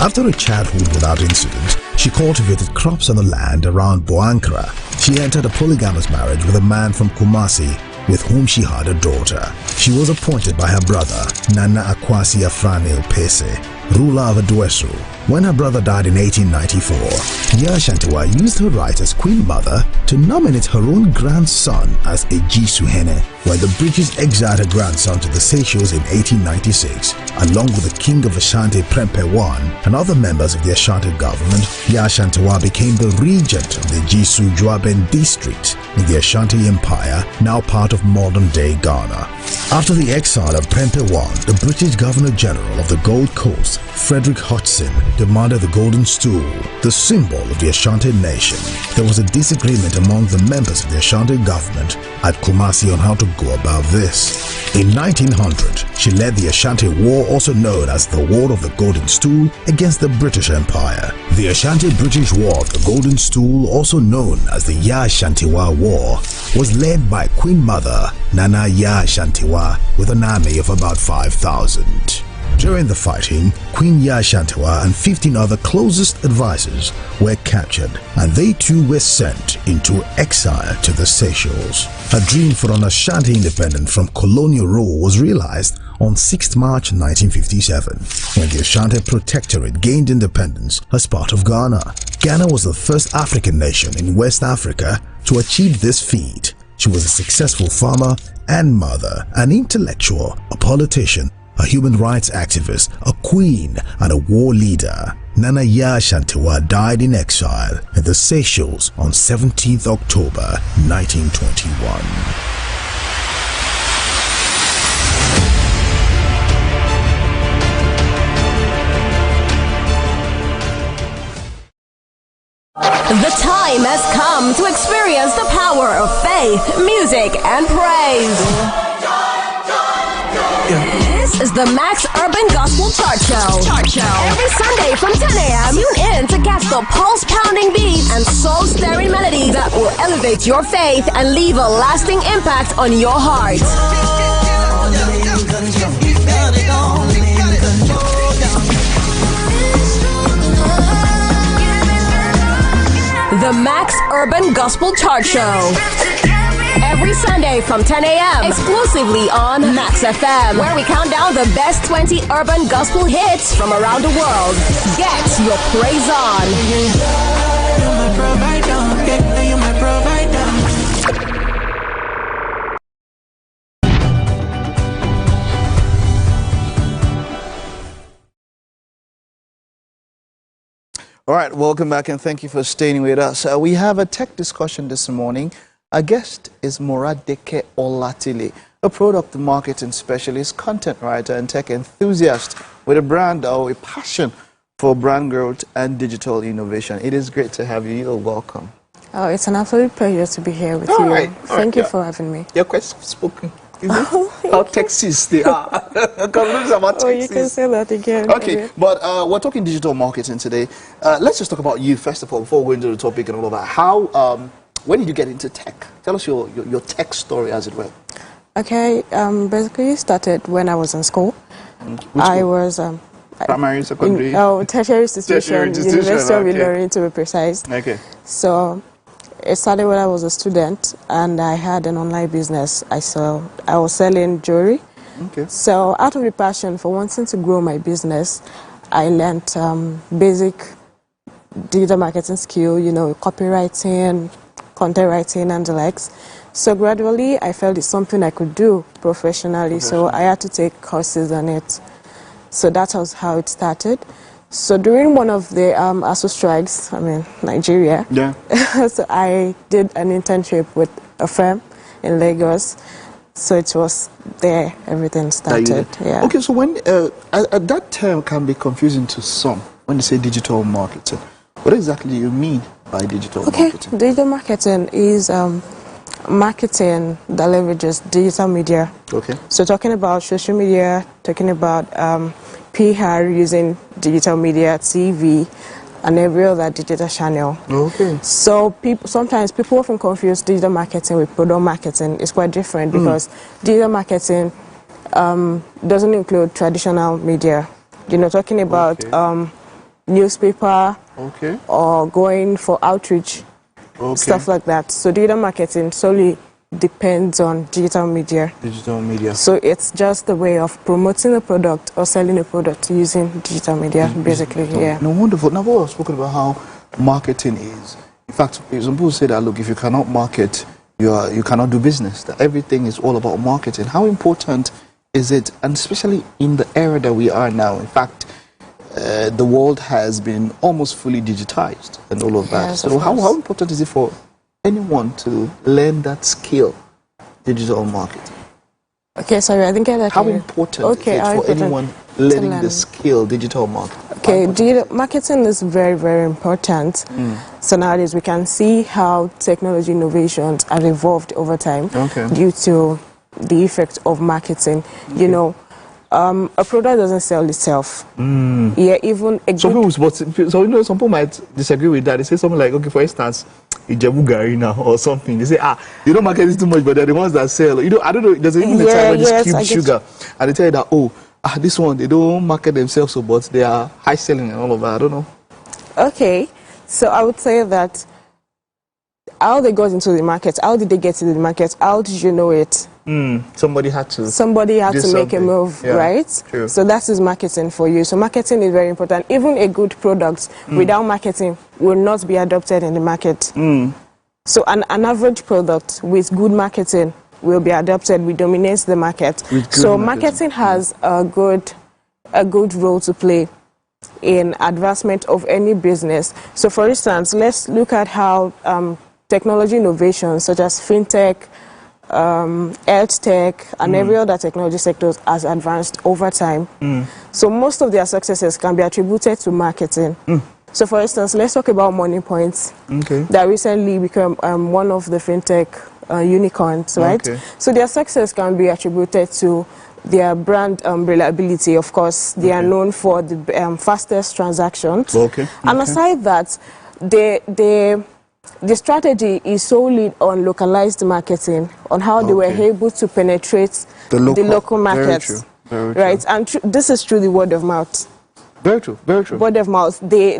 After a childhood without incident, she cultivated crops on the land around Boankra. She entered a polygamous marriage with a man from Kumasi, with whom she had a daughter. She was appointed by her brother, Nana Akwasi Afrani Pese, ruler of Edweso. When her brother died in 1894, Yaa Asantewaa used her right as Queen Mother to nominate her own grandson as a Jisuhene when the British exiled her grandson to the Seychelles in 1896. Along with the King of Ashanti Prempeh I and other members of the Ashanti government, Yaa Asantewaa became the regent of the Jisu Juaben district in the Ashanti Empire, now part of modern-day Ghana. After the exile of Prempeh I, the British Governor-General of the Gold Coast, Frederick Hodgson, demanded the Golden Stool, the symbol of the Ashanti nation. There was a disagreement among the members of the Ashanti government at Kumasi on how to go about this. In 1900, she led the Ashanti War, also known as the War of the Golden Stool, against the British Empire. The Ashanti-British War of the Golden Stool, also known as the Yaa Asantewaa War, was led by Queen Mother Nana Yaa Asantewaa with an army of about 5,000. During the fighting, Queen Yaa Asantewaa and 15 other closest advisors were captured, and they too were sent into exile to the Seychelles. Her dream for an Ashanti independence from colonial rule was realized on 6 March 1957, when the Ashanti Protectorate gained independence as part of Ghana. Ghana was the first African nation in West Africa to achieve this feat. She was a successful farmer and mother, an intellectual, a politician, a human rights activist, a queen, and a war leader. Nana Yaa Asantewaa died in exile in the Seychelles on 17th October 1921. The time has come to experience the power of faith, music, and praise. This is the Max Urban Gospel Chart Show. Every Sunday from 10 a.m. Tune in to catch the pulse-pounding beats and soul-stirring melodies that will elevate your faith and leave a lasting impact on your heart. The Max Urban Gospel Chart Show. Every Sunday from 10 a.m. exclusively on Max FM, where we count down the best 20 urban gospel hits from around the world. Get your praise on. All right, welcome back and thank you for staying with us. We have a tech discussion this morning. Our guest is Moradeke Olatile, a product marketing specialist, content writer, and tech enthusiast with a brand or a passion for brand growth and digital innovation. It is great to have you. You're welcome. Oh, it's an absolute pleasure to be here with you. Right. Thank you for having me. You're quite spoken. How Texas they are. About oh, you can say that again. Okay, but we're talking digital marketing today. Let's just talk about you, first of all, before we go into the topic and all of that. How... when did you get into tech? Tell us your tech story, as it were. Okay, basically started when I was in school. I was... primary, secondary? Tertiary institution, University of Ilorin to be precise. Okay. So it started when I was a student, and I had an online business. I was selling jewelry. Okay. So out of the passion for wanting to grow my business, I learned basic digital marketing skill, copywriting, content writing, and the likes. So gradually, I felt it's something I could do professionally, so I had to take courses on it. So that was how it started. So during one of the ASU strikes, Nigeria, so I did an internship with a firm in Lagos. So it was there everything started. Yeah. Okay, so when that term can be confusing to some when you say digital marketing. What exactly do you mean by digital marketing? Digital marketing is marketing that leverages digital media. Okay. So talking about social media, talking about PR using digital media, TV, and every other digital channel. Okay. So sometimes people often confuse digital marketing with product marketing. It's quite different because digital marketing doesn't include traditional media. You know, talking about newspaper or going for outreach, stuff like that. So digital marketing solely depends on digital media. Digital media. So it's just a way of promoting a product or selling a product using digital media, basically. Yeah. No, wonderful. Now, we've spoken about how marketing is. In fact, some people say that, look, if you cannot market, you cannot do business. That everything is all about marketing. How important is it, and especially in the era that we are now? In fact, the world has been almost fully digitized and all of that. Yes, so how important is it for anyone to learn that skill, digital marketing? Okay, sorry, I didn't get that. How important is it for anyone learning the skill, digital marketing? Okay, digital marketing is very, very important. So nowadays we can see how technology innovations have evolved over time due to the effect of marketing. You know, a product doesn't sell itself. Yeah, even a so you know, some people might disagree with that. They say something like, okay, for instance, Ijebu Gari now or something. They say, you don't market this too much, but they're the ones that sell. You know, I don't know. There's even a time when it's cube sugar, and they tell you that this one they don't market themselves so, but they are high selling and all of that. I don't know. Okay, so I would say that how they got into the market, how did they get to the market, how did you know it? Somebody had to make a move, right? True. So that is marketing for you. So marketing is very important. Even a good product without marketing will not be adopted in the market. So an average product with good marketing will be adopted, will dominate the market. So marketing has a good role to play in advancement of any business. So for instance, let's look at how technology innovations such as fintech, health tech, and every other technology sector has advanced over time. So most of their successes can be attributed to marketing. So for instance, let's talk about Money Points that recently became one of the fintech unicorns, right? So their success can be attributed to their brand reliability. Of course, they are known for the fastest transactions. And aside that, the strategy is solely on localized marketing, on how they were able to penetrate the local markets. Very right? true. And this is through the word of mouth. Very true, very true. Word of mouth. They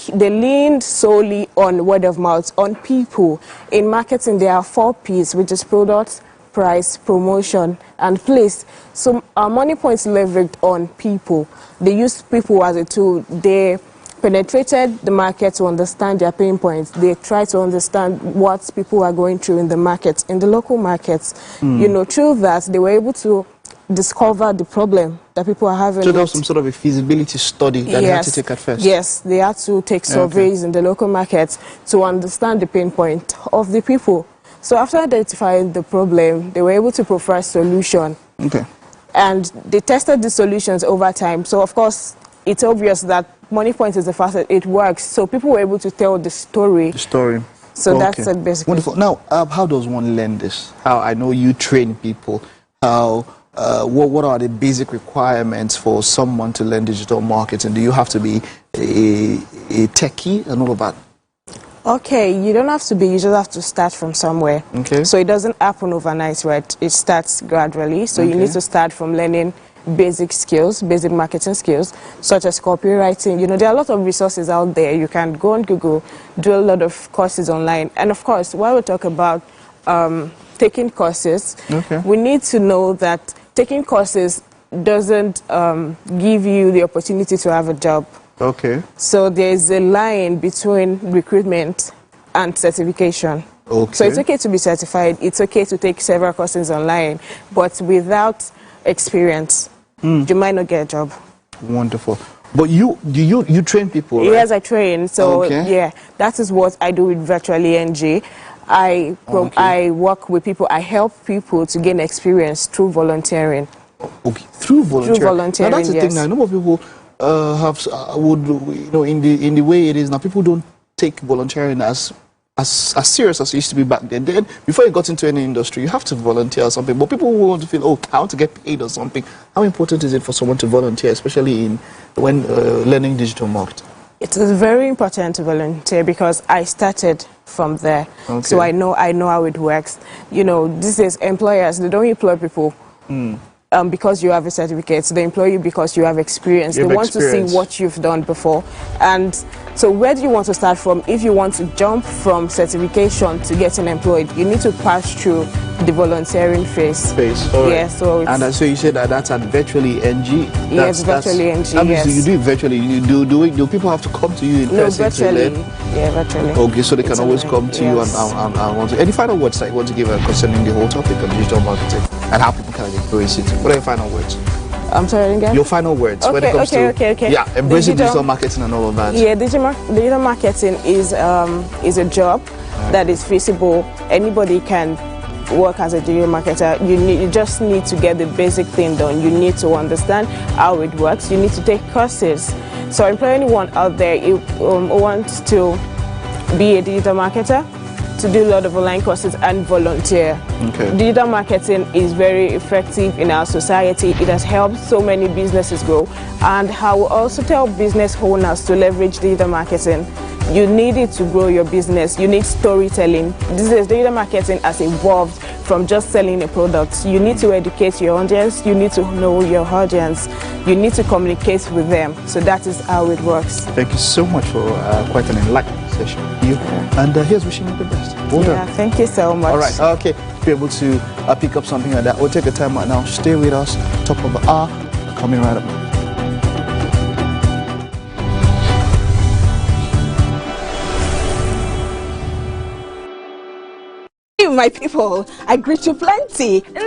leaned solely on word of mouth, on people. In marketing, there are 4 P's, which is product, price, promotion, and place. So Money Points leveraged on people. They used people as a tool. They penetrated the market to understand their pain points. They try to understand what people are going through in the market, in the local markets. You know, through that, they were able to discover the problem that people are having. So there was some sort of a feasibility study that they had to take at first? Yes, they had to take surveys in the local markets to understand the pain point of the people. So after identifying the problem, they were able to provide a solution. And they tested the solutions over time. So of course, it's obvious that Money Point is the fastest, it works. So people were able to tell the story. So that's it basically. Wonderful. Now, how does one learn this? How, I know you train people. How, what are the basic requirements for someone to learn digital marketing? Do you have to be a techie and all of that? Okay, you don't have to be, you just have to start from somewhere. So it doesn't happen overnight, right? It starts gradually. So you need to start from learning basic skills, basic marketing skills, such as copywriting. You know, there are a lot of resources out there. You can go on Google, do a lot of courses online. And of course, while we talk about taking courses, we need to know that taking courses doesn't give you the opportunity to have a job. So there's a line between recruitment and certification. So it's okay to be certified. It's okay to take several courses online, but without experience, you might not get a job. Wonderful. But you train people, right? Yes, I train. So yeah, that is what I do with Virtually NG. I work with people. I help people to gain experience through volunteering. Okay, through volunteering. Through volunteering, now that's the thing. Now, a number of people in the way it is now. People don't take volunteering as serious as it used to be back then. Then, before you got into any industry, you have to volunteer or something. But people who want to feel, oh, I want to get paid or something. How important is it for someone to volunteer, especially when learning digital marketing? It is very important to volunteer because I started from there. Okay. So I know how it works. You know, these days employers, they don't employ people because you have a certificate. They employ you because you have experience. They want to see what you've done before. And so where do you want to start from? If you want to jump from certification to getting employed, you need to pass through the volunteering phase. Yeah, so so you said that that's at virtually NG. Yes, virtually NG. That means you do it virtually. Do people have to come to you in person virtually. to learn? Yeah, virtually. Okay, so they can always come to you and want to. Any final words that you want to give concerning the whole topic of digital marketing and how people can embrace it? What are your final words? I'm sorry again? Your final words when it comes to yeah, embracing digital marketing and all of that. Yeah, digital marketing is a job that is feasible. Anybody can work as a digital marketer. You just need to get the basic thing done. You need to understand how it works. You need to take courses. So I employ anyone out there who wants to be a digital marketer, to do a lot of online courses and volunteer. Okay. Digital marketing is very effective in our society. It has helped so many businesses grow, and I will also tell business owners to leverage digital marketing. You need it to grow your business. You need storytelling. Digital marketing has evolved from just selling a product. You need to educate your audience. You need to know your audience. You need to communicate with them. So that is how it works. Thank you so much for quite an enlightening session. And here's wishing you the best. Well done. Thank you so much. All right. Okay. Be able to pick up something like that. We'll take a time right now. Stay with us. Top of the hour. Coming right up. My people, I greet you plenty. My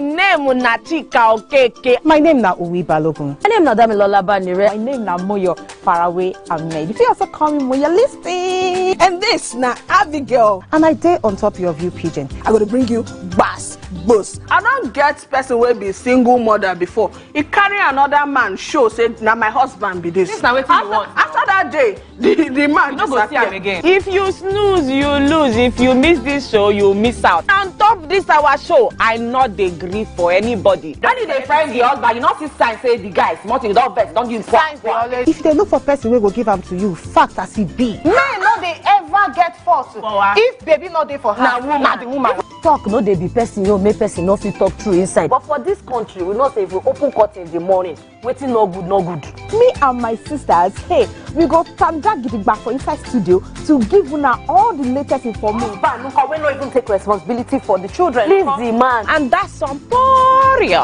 name is Nachika Okeke. My name na Uwi Balogun. My name na Damilola Banire. My name na Moyo Faraway Ahmed. If you also call me Moyo, listen. And this na Abigail. And I day on top of your view pigeon. I'm going to bring you bass, boost. I don't get person will be single mother before. He carry another man show say now my husband be this. This na wetin you want. After that day, the man no go see him again. If you snooze, you lose. If you miss this show, you miss out. On top this our show, I not dey gree for anybody. When you dey find the husband, you not see sign say the guys nothing you don't vex, don't give signs. If they look for person we will give them to you, fact as it be. Men no they ever get fault. If baby not dey for her, na the woman. Talk no dey be person you make person no fit talk through inside. But for this country, we know say if we open court in the morning, waiting no good, no good. Me and my sisters, hey, we go tanda gidigba for inside studio to give una all the latest information. But we not even take responsibility for the children. Leave the man. And that's some poria.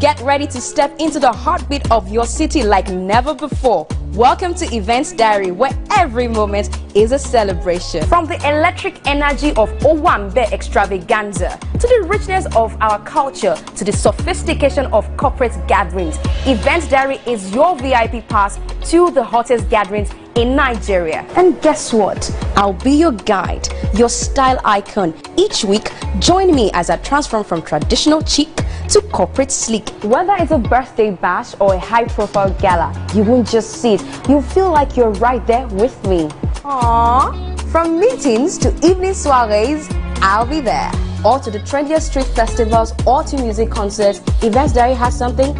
Get ready to step into the heartbeat of your city like never before. Welcome to Events Diary, where every moment is a celebration. From the electric energy of Owambe extravaganza, to the richness of our culture, to the sophistication of corporate gatherings, Events Diary is your VIP pass to the hottest gatherings in Nigeria. And guess what? I'll be your guide, your style icon. Each week, join me as I transform from traditional chic to corporate sleek. Whether it's a birthday bash or a high-profile gala, you won't just see it. You'll feel like you're right there with me. Aww. From meetings to evening soirees, I'll be there. Or to the trendiest street festivals or to music concerts, Events Diary has something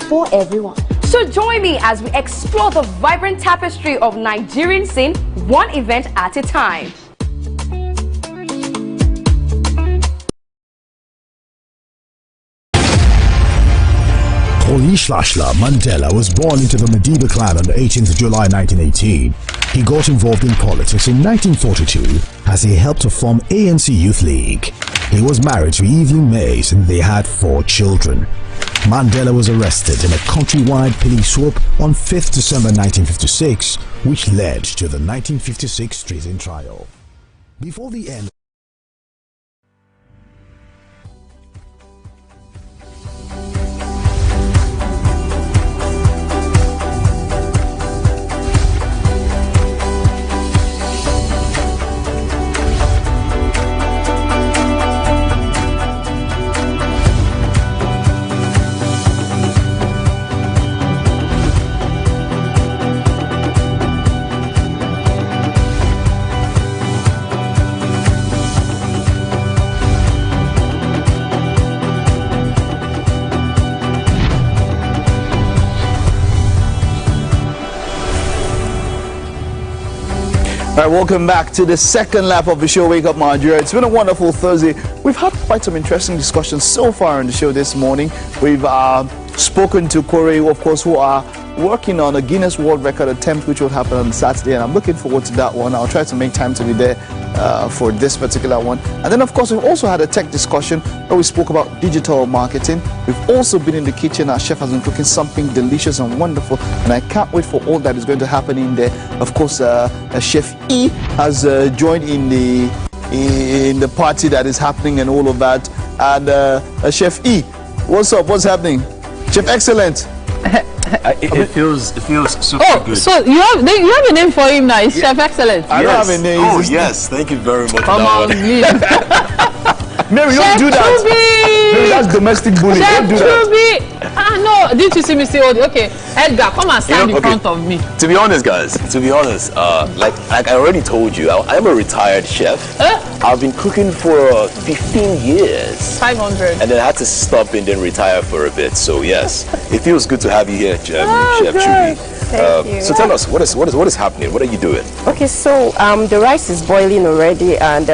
for everyone. So join me as we explore the vibrant tapestry of Nigerian scene, one event at a time. Olishashla Mandela was born into the Madiba clan on the 18th of July 1918. He got involved in politics in 1942 as he helped to form ANC Youth League. He was married to Evelyn Mays and they had 4 children. Mandela was arrested in a countrywide police swoop on 5th December 1956, which led to the 1956 treason trial. Before the end All right, welcome back to the second lap of the show, Wake Up Nigeria. It's been a wonderful Thursday. We've had quite some interesting discussions so far on the show this morning. We've spoken to Kore, of course, who are working on a Guinness World Record attempt, which will happen on Saturday, and I'm looking forward to that one. I'll try to make time to be there for this particular one. And then, of course, we've also had a tech discussion where we spoke about digital marketing. We've also been in the kitchen. Our chef has been cooking something delicious and wonderful, and I can't wait for all that is going to happen in there. Of course, Chef E has joined in the party that is happening and all of that. And Chef E, what's up? What's happening? Chef Excellent. It feels super good. So you have a name for him now. It's Chef Excellent. I don't have a name. Oh yes, thank you very much. Come on, Mary, don't do that. Mary, that's domestic bullying. Don't do that. No, didn't you see me say, okay, Edgar, come and stand in front of me. To be honest, guys, like I already told you, I'm a retired chef. I've been cooking for 15 years. 500. And then I had to stop and then retire for a bit. So yes, it feels good to have you here, Chef Chubby. Thank you. So tell us, what is happening? What are you doing? Okay, so the rice is boiling already, and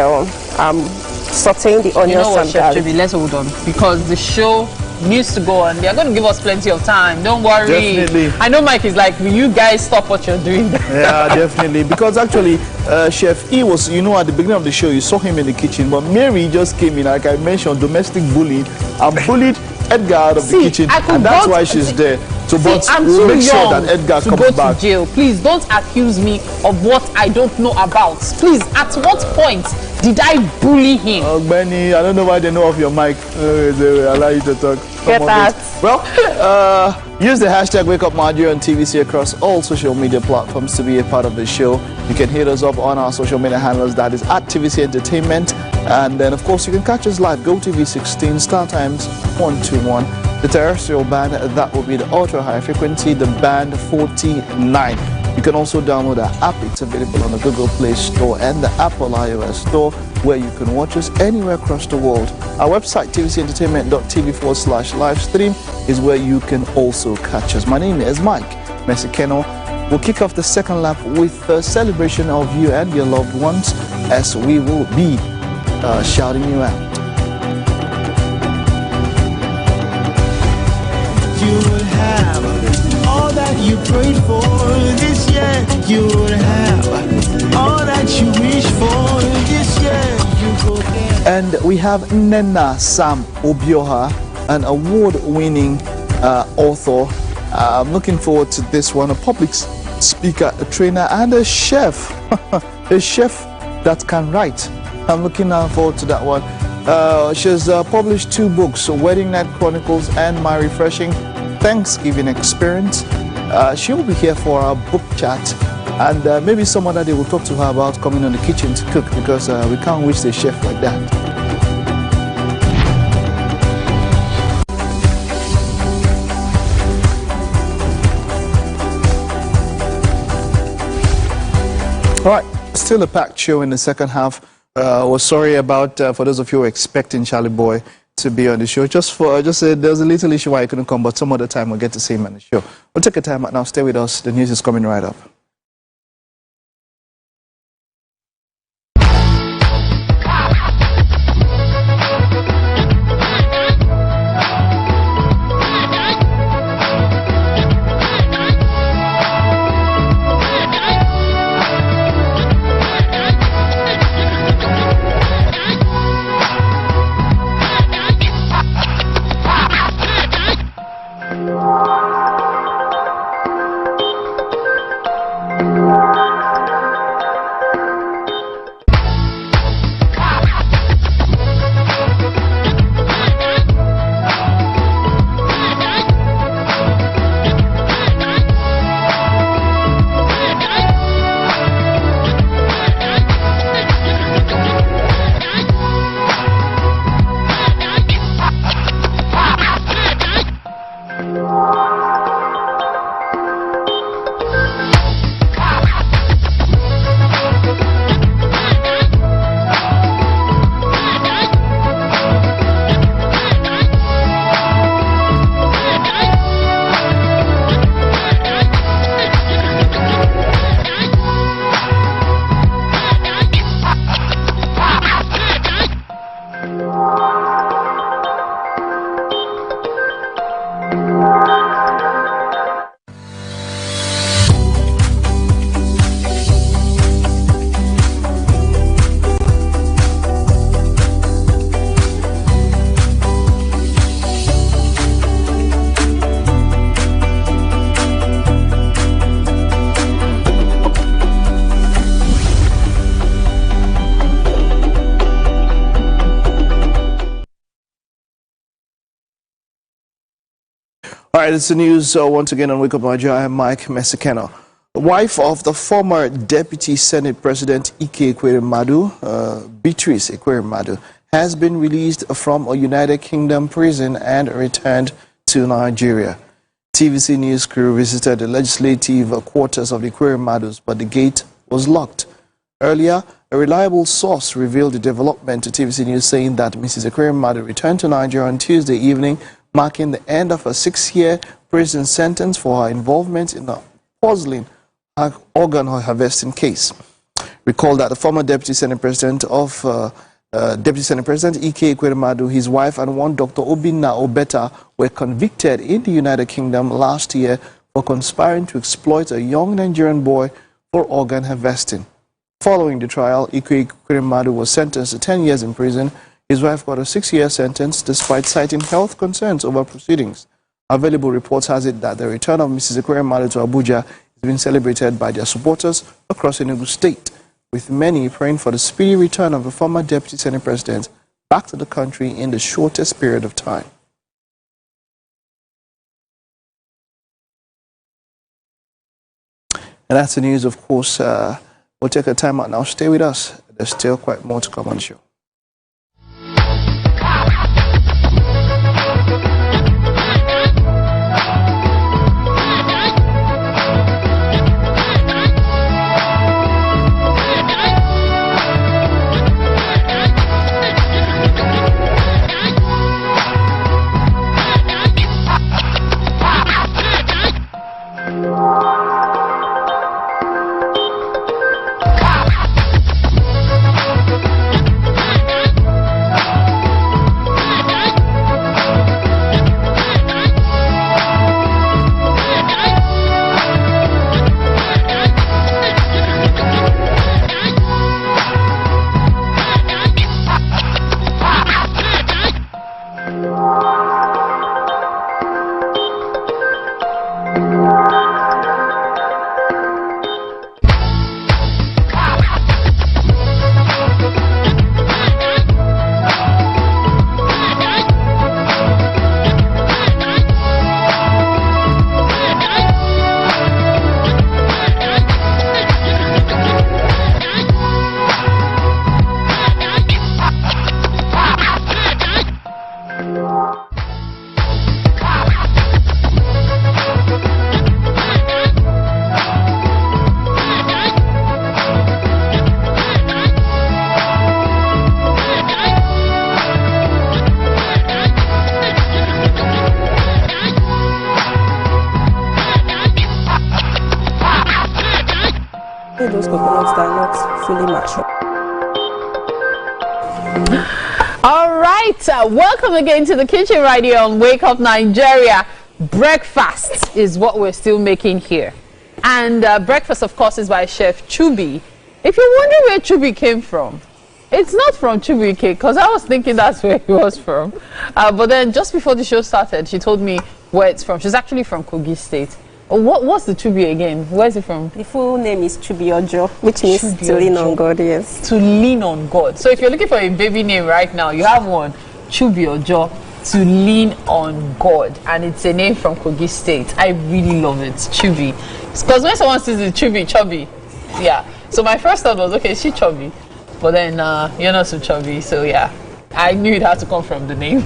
sauteing the onions. You know what, and Chef Chubby, let's hold on, because the show needs to go on. They're going to give us plenty of time. Don't worry. Definitely. I know Mike is like, will you guys stop what you're doing? Yeah, definitely. Because actually, Chef E was, at the beginning of the show, you saw him in the kitchen, but Mary just came in, like I mentioned, domestic bullying, and bullied Edgar out of the kitchen, and that's why she's there. So, but we'll make sure that Edgar comes back. To jail. Please don't accuse me of what I don't know about. Please, at what point did I bully him? Benny, I don't know why they know of your mic. They allow you to talk. Get that. Well, use the hashtag WakeUpNigeria on TVC across all social media platforms to be a part of the show. You can hit us up on our social media handles, that is at TVC Entertainment. And then, of course, you can catch us live, GOTV 16, StarTimes 121. The terrestrial band, that will be the ultra high frequency, the band 49. You can also download our app. It's available on the Google Play Store and the Apple iOS Store, where you can watch us anywhere across the world. Our website, tvcentertainment.tv/livestream, is where you can also catch us. My name is Mike Mesikeno. We'll kick off the second lap with a celebration of you and your loved ones, as we will be shouting you out. You would have all that you prayed for this year. You would have all that you wish for this year. You go there. And we have Nena Sam Obioha, an award-winning author. I'm looking forward to this one. A public speaker, a trainer, and a chef. A chef that can write. I'm looking forward to that one. She's published 2 books, Wedding Night Chronicles and My Refreshing Thanksgiving Experience. She will be here for our book chat, and maybe some other day we'll talk to her about coming on the kitchen to cook, because we can't wish the chef like that. All right, still a packed show in the second half. We're sorry about, for those of you who are expecting Charlie Boy to be on the show. There's a little issue why I couldn't come, but some other time we'll get to see him on the show. We'll take a time out now. Stay with us. The news is coming right up. All right, it's the news once again on Wake Up Nigeria. I am Mike Mesekeno. The wife of the former Deputy Senate President Ike Ekweremadu, Beatrice Ekweremadu, has been released from a United Kingdom prison and returned to Nigeria. TVC News crew visited the legislative quarters of the Ekweremadus, but the gate was locked. Earlier, a reliable source revealed the development to TVC News, saying that Mrs. Ekweremadu returned to Nigeria on Tuesday evening, marking the end of a 6-year prison sentence for her involvement in the puzzling organ harvesting case. Recall that the former Deputy Senate President Ike Ekweremadu, his wife, and one Dr. Obinna Obeta were convicted in the United Kingdom last year for conspiring to exploit a young Nigerian boy for organ harvesting. Following the trial, Ike Ekweremadu was sentenced to 10 years in prison. His wife got a 6-year sentence despite citing health concerns over proceedings. Available reports has it that the return of Mrs. Ekweremadu to Abuja is being celebrated by their supporters across Enugu State, with many praying for the speedy return of the former Deputy Senate President back to the country in the shortest period of time. And that's the news, of course. We'll take a time out now. Stay with us. There's still quite more to come on the show. Those coconuts that are not fully mature. All right, welcome again to the kitchen right here on Wake Up Nigeria. Breakfast is what we're still making here, and breakfast, of course, is by Chef Chubby. If you're wondering where Chubby came from, it's not from Chubby, because I was thinking that's where he was from. But then just before the show started, she told me where it's from. She's actually from Kogi State. What's the Chubby again? Where is it from? The full name is Chubby Ojo, which means to lean on God, yes. To lean on God. So if you're looking for a baby name right now, you have one, Chubby Ojo, to lean on God. And it's a name from Kogi State. I really love it, Chubby. Because when someone says it's Chubby, yeah. So my first thought was, okay, is she chubby? But then you're not so chubby, so yeah. I knew it had to come from the name.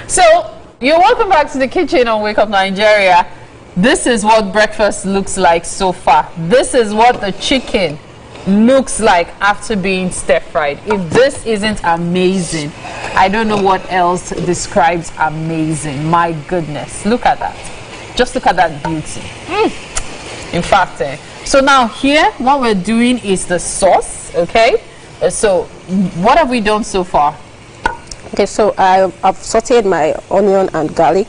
So, you're welcome back to the kitchen on Wake Up Nigeria. This is what breakfast looks like so far. This is what the chicken looks like after being stir-fried. If this isn't amazing, I don't know what else describes amazing. My goodness, look at that. Just look at that beauty. In fact, so now here, what we're doing is the sauce, okay? So what have we done so far? Okay, so I've sauteed my onion and garlic.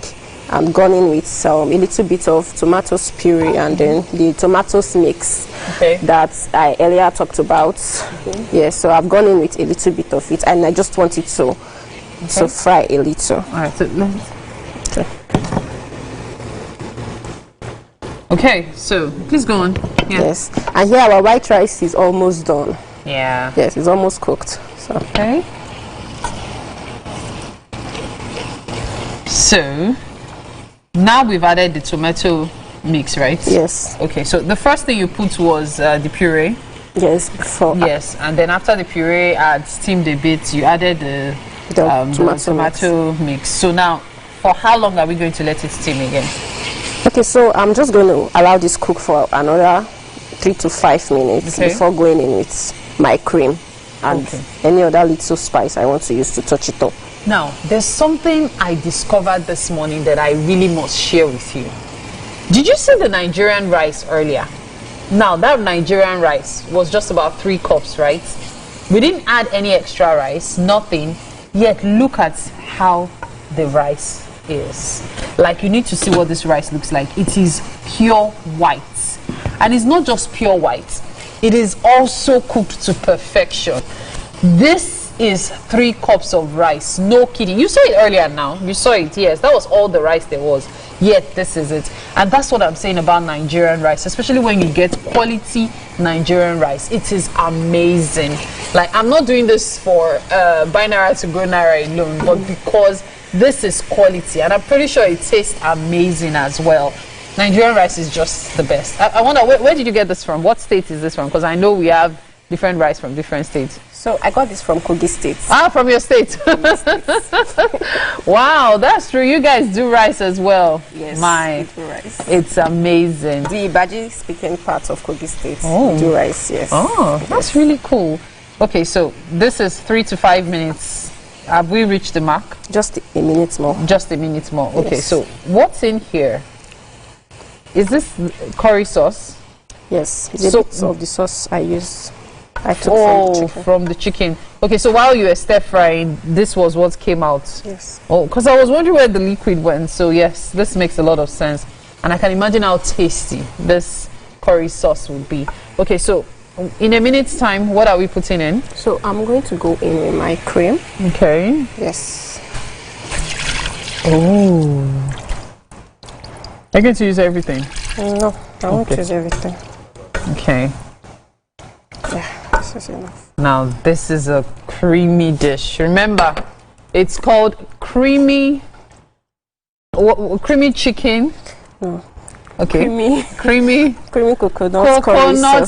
I'm gone in with a little bit of tomato puree and then the tomatoes mix that I earlier talked about. Yeah, so I've gone in with a little bit of it, and I just want it to fry a little. All right, so okay, so please go on. Yeah. Yes, and here our white rice is almost done. Yeah. Yes, it's almost cooked. So. Okay. So now we've added the tomato mix, right? Yes. Okay, so the first thing you put was the puree. Yes, before. Yes, and then after the puree had steamed a bit, you added the tomato mix. So now, for how long are we going to let it steam again? Okay, so I'm just going to allow this cook for another 3 to 5 minutes before going in with my cream and any other little spice I want to use to touch it up. Now, there's something I discovered this morning that I really must share with you. Did you see the Nigerian rice earlier? Now, that Nigerian rice was just about 3 cups, right? We didn't add any extra rice, nothing. Yet, look at how the rice is. Like, you need to see what this rice looks like. It is pure white. And it's not just pure white. It is also cooked to perfection. This is 3 cups of rice. No kidding. You saw it earlier now. You saw it, yes. That was all the rice there was. Yet, this is it. And that's what I'm saying about Nigerian rice, especially when you get quality Nigerian rice. It is amazing. Like, I'm not doing this for buy Naira to grow Naira alone, but because this is quality. And I'm pretty sure it tastes amazing as well. Nigerian rice is just the best. I wonder, where did you get this from? What state is this from? Because I know we have different rice from different states. So I got this from Kogi State. Ah, from your state. Wow, that's true. You guys do rice as well. Yes, we do rice. It's amazing. The Ibaji speaking part of Kogi State. Oh. We do rice, yes. Oh, that's really cool. Okay, so this is 3 to 5 minutes. Have we reached the mark? Just a minute more. Just a minute more. Okay, Yes. so what's in here? Is this curry sauce? Yes, the bits of the sauce I used. I took from the chicken. Okay, so while you were stir frying, this was what came out. Yes. Oh, because I was wondering where the liquid went. So yes, this makes a lot of sense, and I can imagine how tasty this curry sauce would be. Okay, so in a minute's time, what are we putting in? So I'm going to go in with my cream. Okay. Yes. Oh. Are you going to use everything? No, I won't use everything. Okay. Yeah, this is enough. Now this is a creamy dish. Remember, it's called creamy chicken. No. Okay. Creamy coconut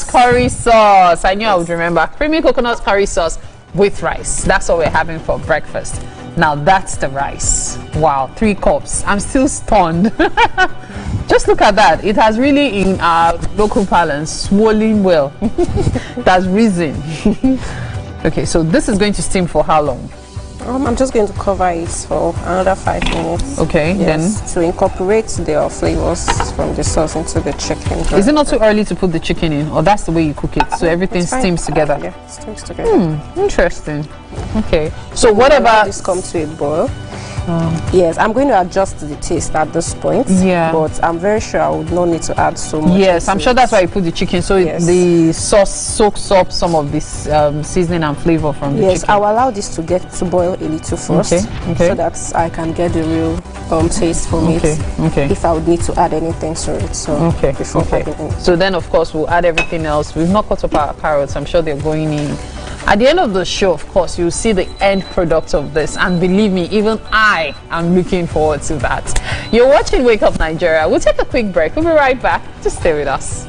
curry sauce. I knew I would remember. Creamy coconut curry sauce with rice. That's what we're having for breakfast. Now that's the rice. Wow, 3 cups. I'm still stunned. Just look at that. It has really, in our local parlance, swollen well. It has risen. Okay, so this is going to steam for how long? I'm just going to cover it for another 5 minutes. Okay, yes, then to incorporate the flavors from the sauce into the chicken. Is it not too early to put the chicken in, or that's the way you cook it? So everything steams together. Yeah, steams together. Interesting. Okay. So what about this? Come to a boil. Yes, I'm going to adjust the taste at this point. Yeah. But I'm very sure I would not need to add so much. Yes, I'm sure that's why you put the chicken, so the sauce soaks up some of this seasoning and flavor from the chicken. Yes, I'll allow this to get to boil a little first, so that I can get the real taste from it. Okay. If I would need to add anything to it, so before adding it. So then, of course, we'll add everything else. We've not cut up our carrots. I'm sure they're going in. At the end of the show, of course, you'll see the end product of this, and believe me, even I am looking forward to that. You're watching Wake Up Nigeria. We'll take a quick break. We'll be right back. Just stay with us.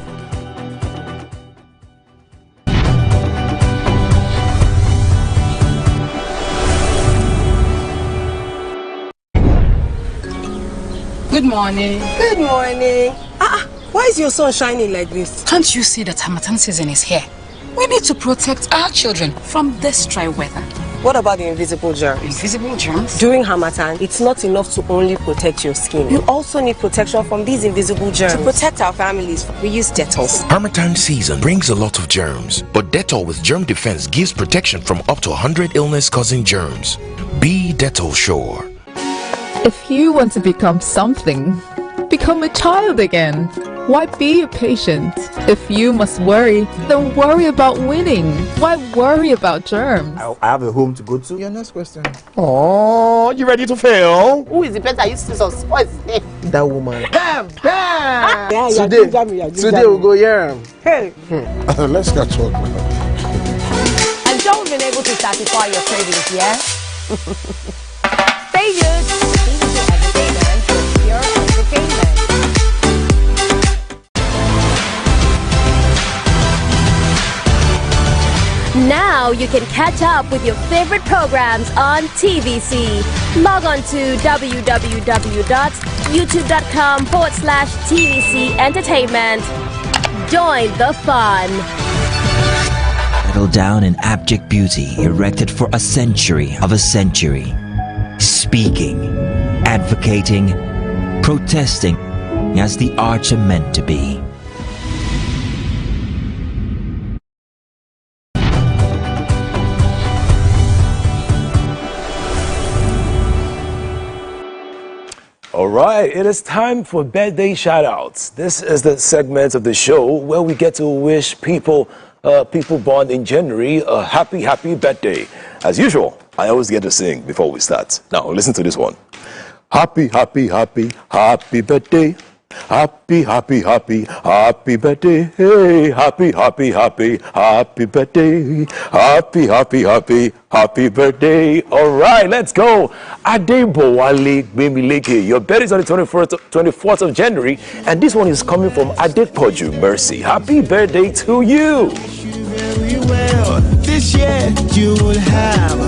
Good morning. Good morning. Why is your sun shining like this? Can't you see that Harmattan season is here? We need to protect our children from this dry weather. What about the invisible germs? Invisible germs? During Harmattan, it's not enough to only protect your skin. You also need protection from these invisible germs. To protect our families, we use Dettol. Harmattan season brings a lot of germs, but Dettol with germ defense gives protection from up to 100 illness-causing germs. Be Dettol sure. If you want to become something, become a child again. Why be a patient? If you must worry, then worry about winning. Why worry about germs? I have a home to go to. Your next question. Oh, you ready to fail? Who is the person that used to spoil his name? That woman. Bam! Today we'll go here. Hey. Let's get talk now. I'm sure we've been able to satisfy your cravings, yeah? Stay good. Pure you can catch up with your favorite programs on TVC. Log on to www.youtube.com/TVC Entertainment. Join the fun. Settle down in abject beauty erected for a century of a century. Speaking, advocating, protesting as the arts are meant to be. All right, it is time for birthday shout-outs. This is the segment of the show where we get to wish people born in January a happy birthday. As usual, I always get to sing before we start. Now, listen to this one. Happy birthday. Happy birthday. Hey, happy birthday. Happy birthday. All right, let's go. Adebo Wale Bemileke. Your birthday is on the 24th of January, and this one is coming from Adepoju Mercy. Happy birthday to you. Very well. This year you will have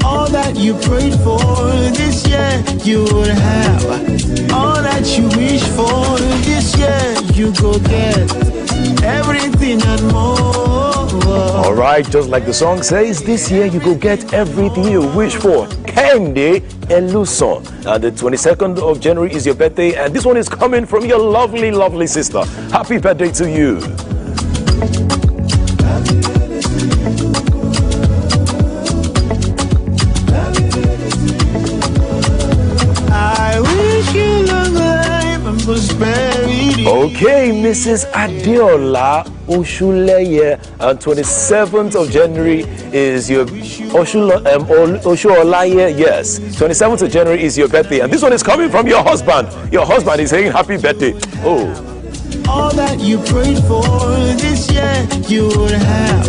all that you prayed for. This year you will have all that you wish for. This year you go get everything and more. All right, just like the song says, this year you go get everything you wish for. Kende Eluson. The 22nd of January is your birthday, and this one is coming from your lovely sister. Happy birthday to you. Okay, Mrs. Adeola Oshuleye, and 27th of January is your Oshuolaye, yes. 27th of January is your birthday, and this one is coming from your husband. Your husband is saying happy birthday. Oh. All that you prayed for this year, you will have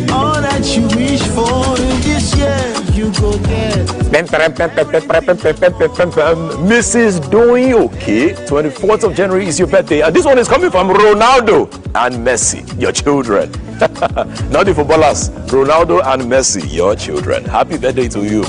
all that you wish for this year, you go get. Mrs. Doyoke, 24th of January is your birthday, and this one is coming from Ronaldo and Messi, your children. Not the footballers, Ronaldo and Messi, your children. Happy birthday to you.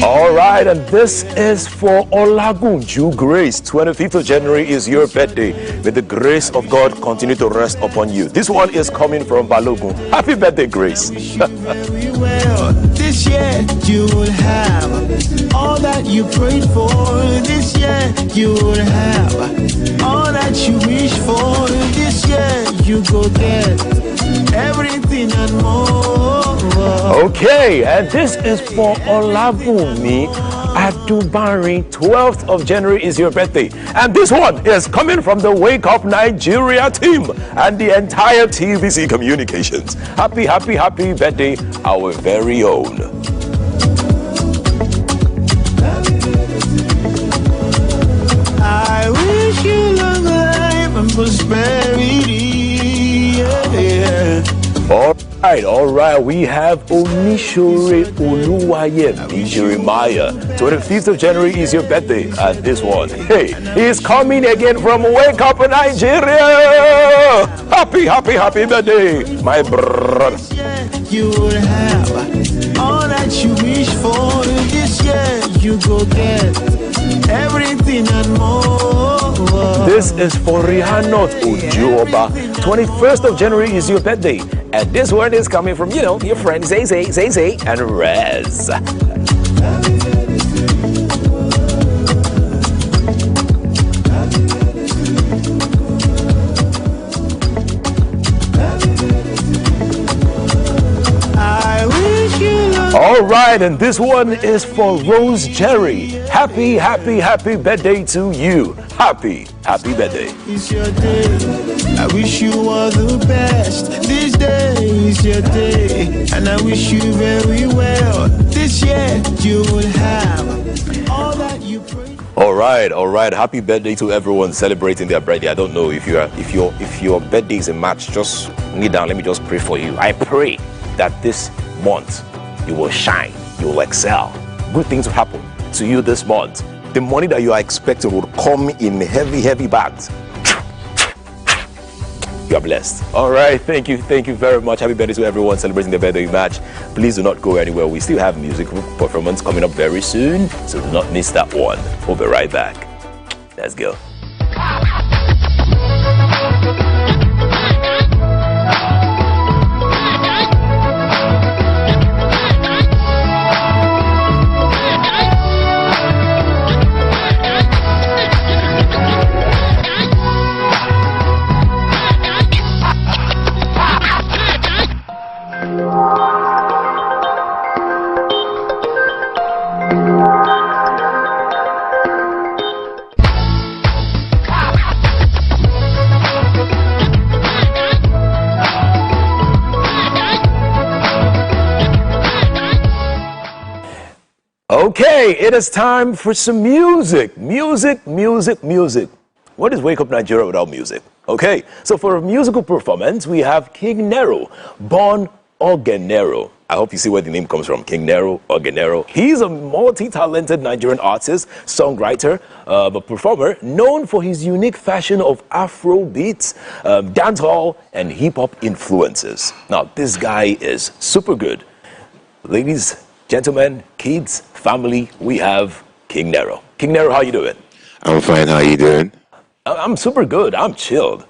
All right, and this is for Olagunju Grace. 25th of January is your birthday. May the grace of God continue to rest upon you. This one is coming from Balogun. Happy birthday, Grace. Very well. This year you will have all that you prayed for. This year you will have all that you wish for. This year you go get everything and more. Okay, and this is for Olabumi Adubari. 12th of January is your birthday, and this one is coming from the Wake Up Nigeria team and the entire TVC Communications. Happy birthday, our very own. I wish you long life and prosperity. Yeah. All right, we have Onishore Oluwayemi Jeremiah. 25th of January is your birthday, and this one, hey, he's coming again from Wake Up Nigeria. Happy birthday, my brother. You will have all that you wish for. This year you go get everything and more. This is for Rihanna Ojuoba. 21st of January is your birthday, and this one is coming from, your friends Zay and Rez. All right, and this one is for Rose Jerry. Happy birthday to you. Happy birthday. It's your day. I wish you all the best. This day is your day, and I wish you very well. This year you will have all that you pray. All right. Happy birthday to everyone celebrating their birthday. I don't know if your birthday is in March. Just kneel down. Let me just pray for you. I pray that this month you will shine, you will excel. Good things will happen to you this month. The money that you are expecting will come in heavy bags. You are blessed. All right, thank you very much. Happy birthday to everyone celebrating the birthday match. Please do not go anywhere. We still have music performance coming up very soon, so do not miss that one. We'll be right back. Let's go. Okay, it is time for some music. Music. What is Wake Up Nigeria without music? Okay, so for a musical performance, we have King Nero, born Ogenero. I hope you see where the name comes from, King Nero, Ogenero. He's a multi-talented Nigerian artist, songwriter, a performer known for his unique fashion of Afro beats, dancehall, and hip-hop influences. Now, this guy is super good. Ladies, gentlemen, kids, family, we have King Nero. King Nero, how you doing? I'm fine. How you doing? I'm super good. I'm chilled.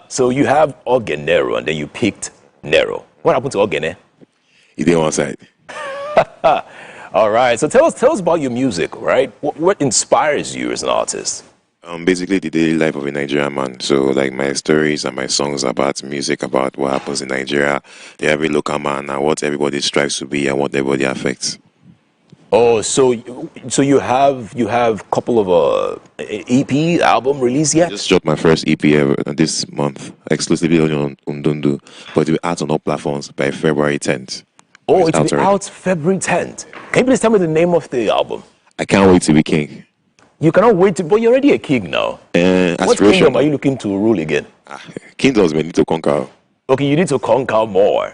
So you have Ogenero, and then you picked Nero. What happened to Ogene? You did one side. All right. So tell us about your music, right? What inspires you as an artist? Basically the daily life of a Nigerian man. So like my stories and my songs about music, about what happens in Nigeria, the every local man and what everybody strives to be and what everybody affects. Oh, so you have a couple of EP album release yet? I just dropped my first EP ever this month, exclusively on Undundu, but it will be out on all platforms by February 10th. Oh, it will be out February 10th. Can you please tell me the name of the album? I can't wait to be king. You cannot wait to, but you're already a king now. What kingdom are you looking to rule again? Kingdoms we need to conquer. Okay, you need to conquer more.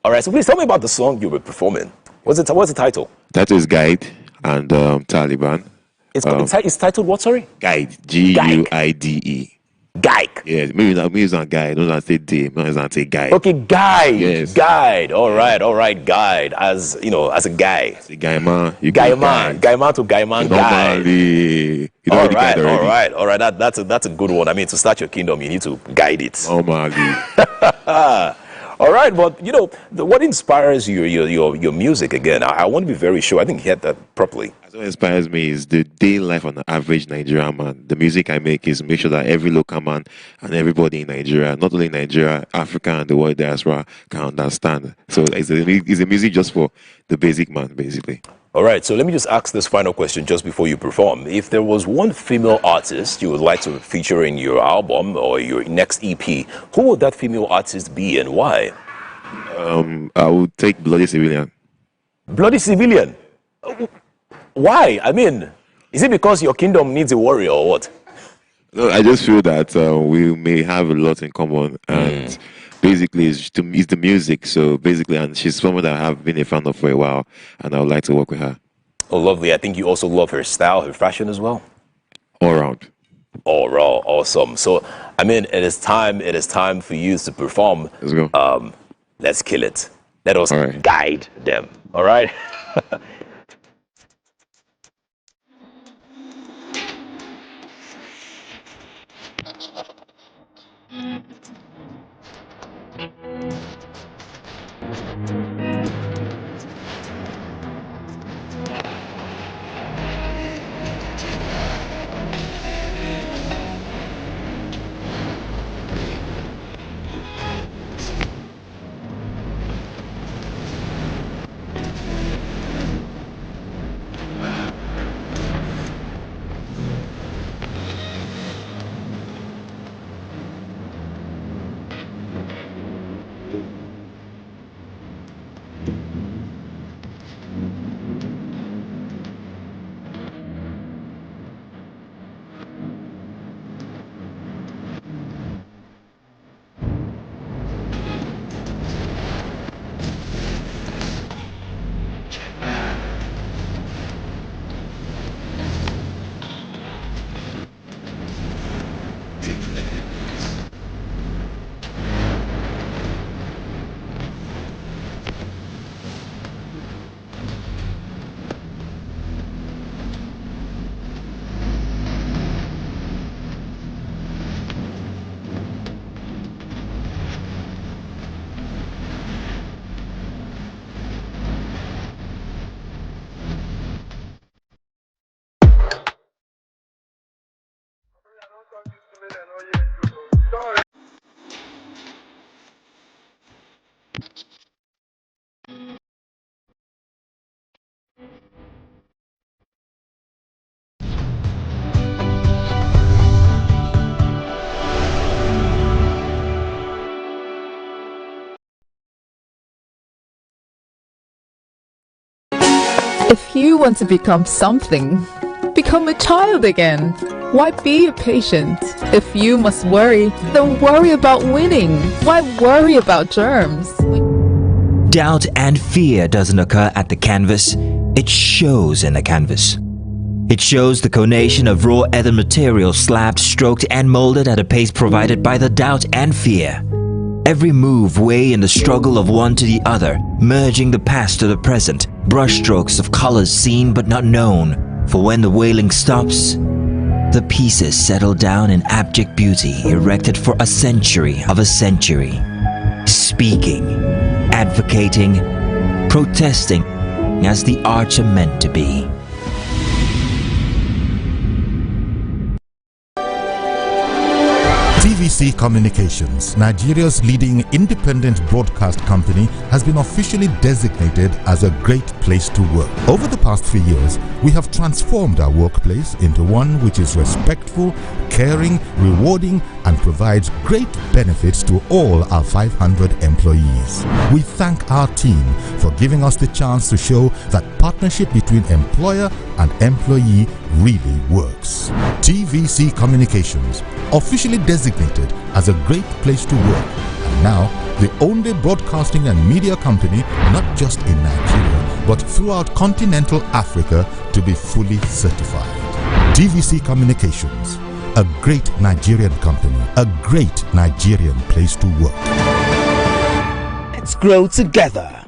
All right, so please tell me about the song you were performing. What's the title? That is Guide and Taliban. It's titled what, sorry? Guide. Guide. Guide. Yes, maybe it's not guide. Don't say day. Maybe it's not say guide. Okay, guide. Yes. Guide. All right. Guide. As you know, as a guy. As a guy man. Guy man to guy man. Guide. You know all right. That's a good one. I mean, to start your kingdom, you need to guide it. Normally. All right, but you know, what inspires your music again? I want to be very sure. I didn't hear that properly. What inspires me is the daily life of an average Nigerian man. The music I make is make sure that every local man and everybody in Nigeria, not only Nigeria, Africa and the world diaspora, can understand. So it's a music just for the basic man, basically. All right, so let me just ask this final question just before you perform. If there was one female artist you would like to feature in your album or your next EP, who would that female artist be and why? I would take Bloody Civilian. Bloody Civilian? Why? I mean, is it because your kingdom needs a warrior or what? No, I just feel that we may have a lot in common and basically it's the music. So basically, and she's someone that I have been a fan of for a while and I would like to work with her. Oh, lovely. I think you also love her style, her fashion as well. All around. All raw, awesome. So, I mean, it is time for you to perform. Let's go. Let's kill it. Let us guide them. All right? If you want to become something, become a child again. Why be a patient? If you must worry, then worry about winning. Why worry about germs? Doubt and fear doesn't occur at the canvas, it shows in the canvas. It shows the conation of raw ether material slabbed, stroked and molded at a pace provided by the doubt and fear. Every move weigh in the struggle of one to the other, merging the past to the present, brushstrokes of colors seen but not known. For when the wailing stops, the pieces settle down in abject beauty erected for a century of a century. Speaking, advocating, protesting as the arts are meant to be. TVC Communications, Nigeria's leading independent broadcast company, has been officially designated as a great place to work. Over the past 3 years, we have transformed our workplace into one which is respectful, caring, rewarding, and provides great benefits to all our 500 employees. We thank our team for giving us the chance to show that partnership between employer and employee really works. TVC Communications, officially designated as a great place to work, and now the only broadcasting and media company not just in Nigeria but throughout continental Africa to be fully certified. TVC Communications, a great Nigerian company, a great Nigerian place to work. Let's grow together.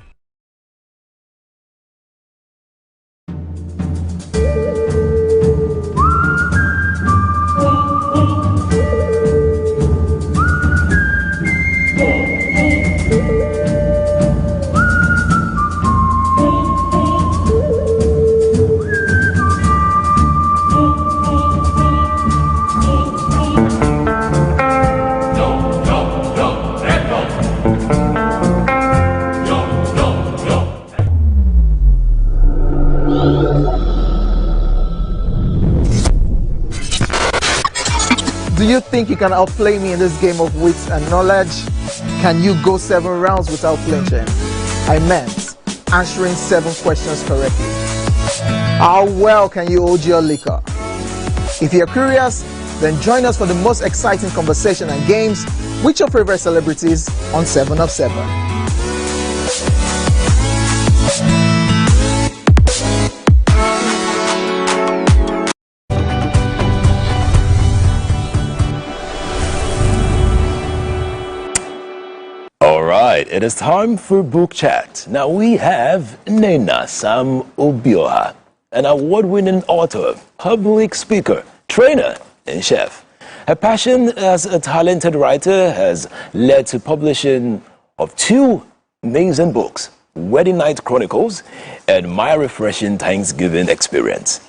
Do you think you can outplay me in this game of wits and knowledge? Can you go 7 rounds without flinching? I meant answering 7 questions correctly. How well can you hold your liquor? If you're curious, then join us for the most exciting conversation and games with your favorite celebrities on 7 of 7. Alright, it is time for book chat. Now we have Nena Sam Obioha, an award-winning author, public speaker, trainer, and chef. Her passion as a talented writer has led to publishing of 2 amazing books, Wedding Night Chronicles and My Refreshing Thanksgiving Experience.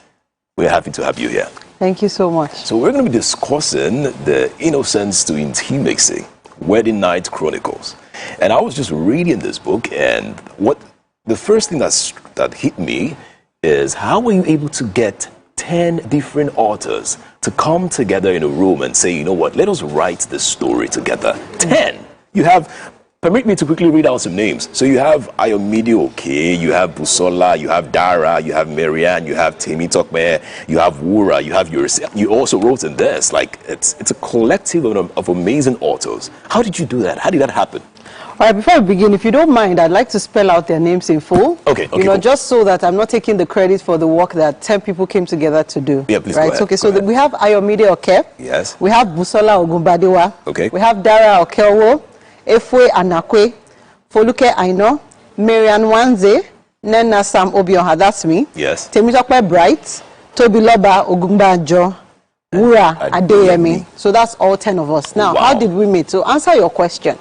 We're happy to have you here. Thank you so much. So we're going to be discussing the innocence to intimacy, Wedding Night Chronicles. And I was just reading this book, and the first thing that hit me is how were you able to get 10 different authors to come together in a room and say, you know what, let us write this story together. 10. You have, permit me to quickly read out some names. So you have Ayomide Oke, you have Busola, you have Dara, you have Marianne, you have Temi Tokme, you have Wura, you have yourself. You also wrote in this, like it's a collective of amazing authors. How did you do that? How did that happen? All right, before I begin, if you don't mind, I'd like to spell out their names in full. Okay, you know, cool. Just so that I'm not taking the credit for the work that 10 people came together to do. Yeah, please right? go ahead. Okay, so we have Ayomide Oke. Yes. We have Busola Ogunbadewa. Okay. We have Dara Okeowo, Efwe Anakwe, Foluke Aino, Marian Wanze, Nena Sam Obioha, that's me. Yes. Temitope Bright, Tobiloba Ogunbajo, Wura Adeyemi. So that's all 10 of us. Now, how did we meet? To answer your question,